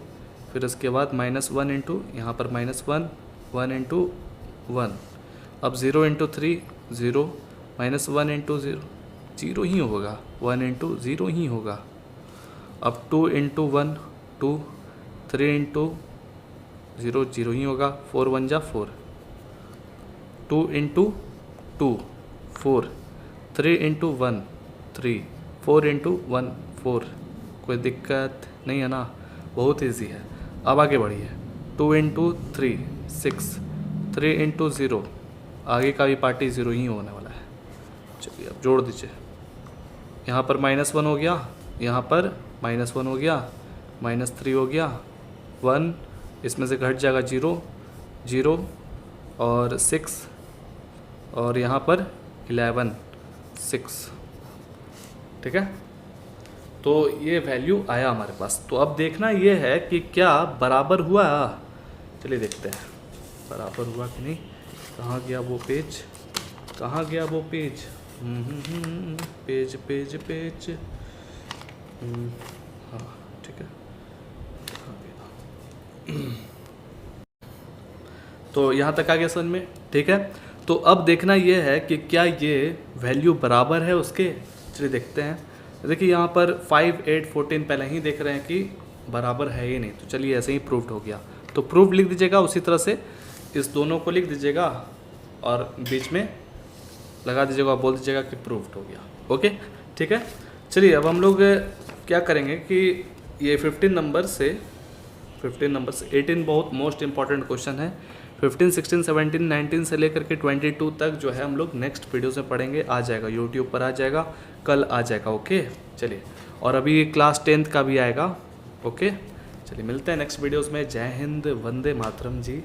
फिर इसके बाद -1 इंटू यहाँ पर -1 1 इंटू 1। अब 0 इंटू 3 0, -1 इंटू 0 0 ही होगा, 1 इंटू 0 ही होगा। अब 2 इंटू 1 2, 3 इंटू 0 0 ही होगा, 4 1 जा 4, 2 इंटू 2 4, 3 इंटू 1 3, 4 इंटू 1 4। कोई दिक्कत नहीं है ना, बहुत ईजी है। अब आगे बढ़िए 2 इंटू 3 6, 3 इंटू 0, आगे का भी पार्टी 0 ही होने वाला है। चलिए अब जोड़ दीजिए, यहाँ पर -1 हो गया, यहाँ पर -1 हो गया, -3 हो गया, 1 इसमें से घट जाएगा 0 0, और 6, और यहाँ पर 11 6, ठीक है। तो ये वैल्यू आया हमारे पास। तो अब देखना ये है कि क्या बराबर हुआ। चलिए देखते हैं बराबर हुआ कि नहीं। कहाँ गया वो पेज, कहाँ गया वो पेज? Page page page. हाँ ठीक है, कहाँ गया? तो यहाँ तक आ गया समझ में, ठीक है। तो अब देखना ये है कि क्या ये वैल्यू बराबर है उसके। चलिए देखते हैं। देखिए यहाँ पर 5, 8, 14 पहले ही देख रहे हैं कि बराबर है ही नहीं, तो चलिए ऐसे ही प्रूव्ड हो गया। तो प्रूफ लिख दीजिएगा, उसी तरह से इस दोनों को लिख दीजिएगा और बीच में लगा दीजिएगा और बोल दीजिएगा कि प्रूव्ड हो गया। ओके ठीक है। चलिए अब हम लोग क्या करेंगे कि ये 15 नंबर से 18 बहुत मोस्ट इंपॉर्टेंट क्वेश्चन है। 15, 16, 17, 19 से लेकर के 22 तक जो है हम लोग नेक्स्ट वीडियो से पढ़ेंगे। आ जाएगा यूट्यूब पर, आ जाएगा कल, आ जाएगा। ओके चलिए, और अभी क्लास 10th का भी आएगा। ओके चलिए मिलते हैं नेक्स्ट वीडियोस में। जय हिंद, वंदे मातरम जी।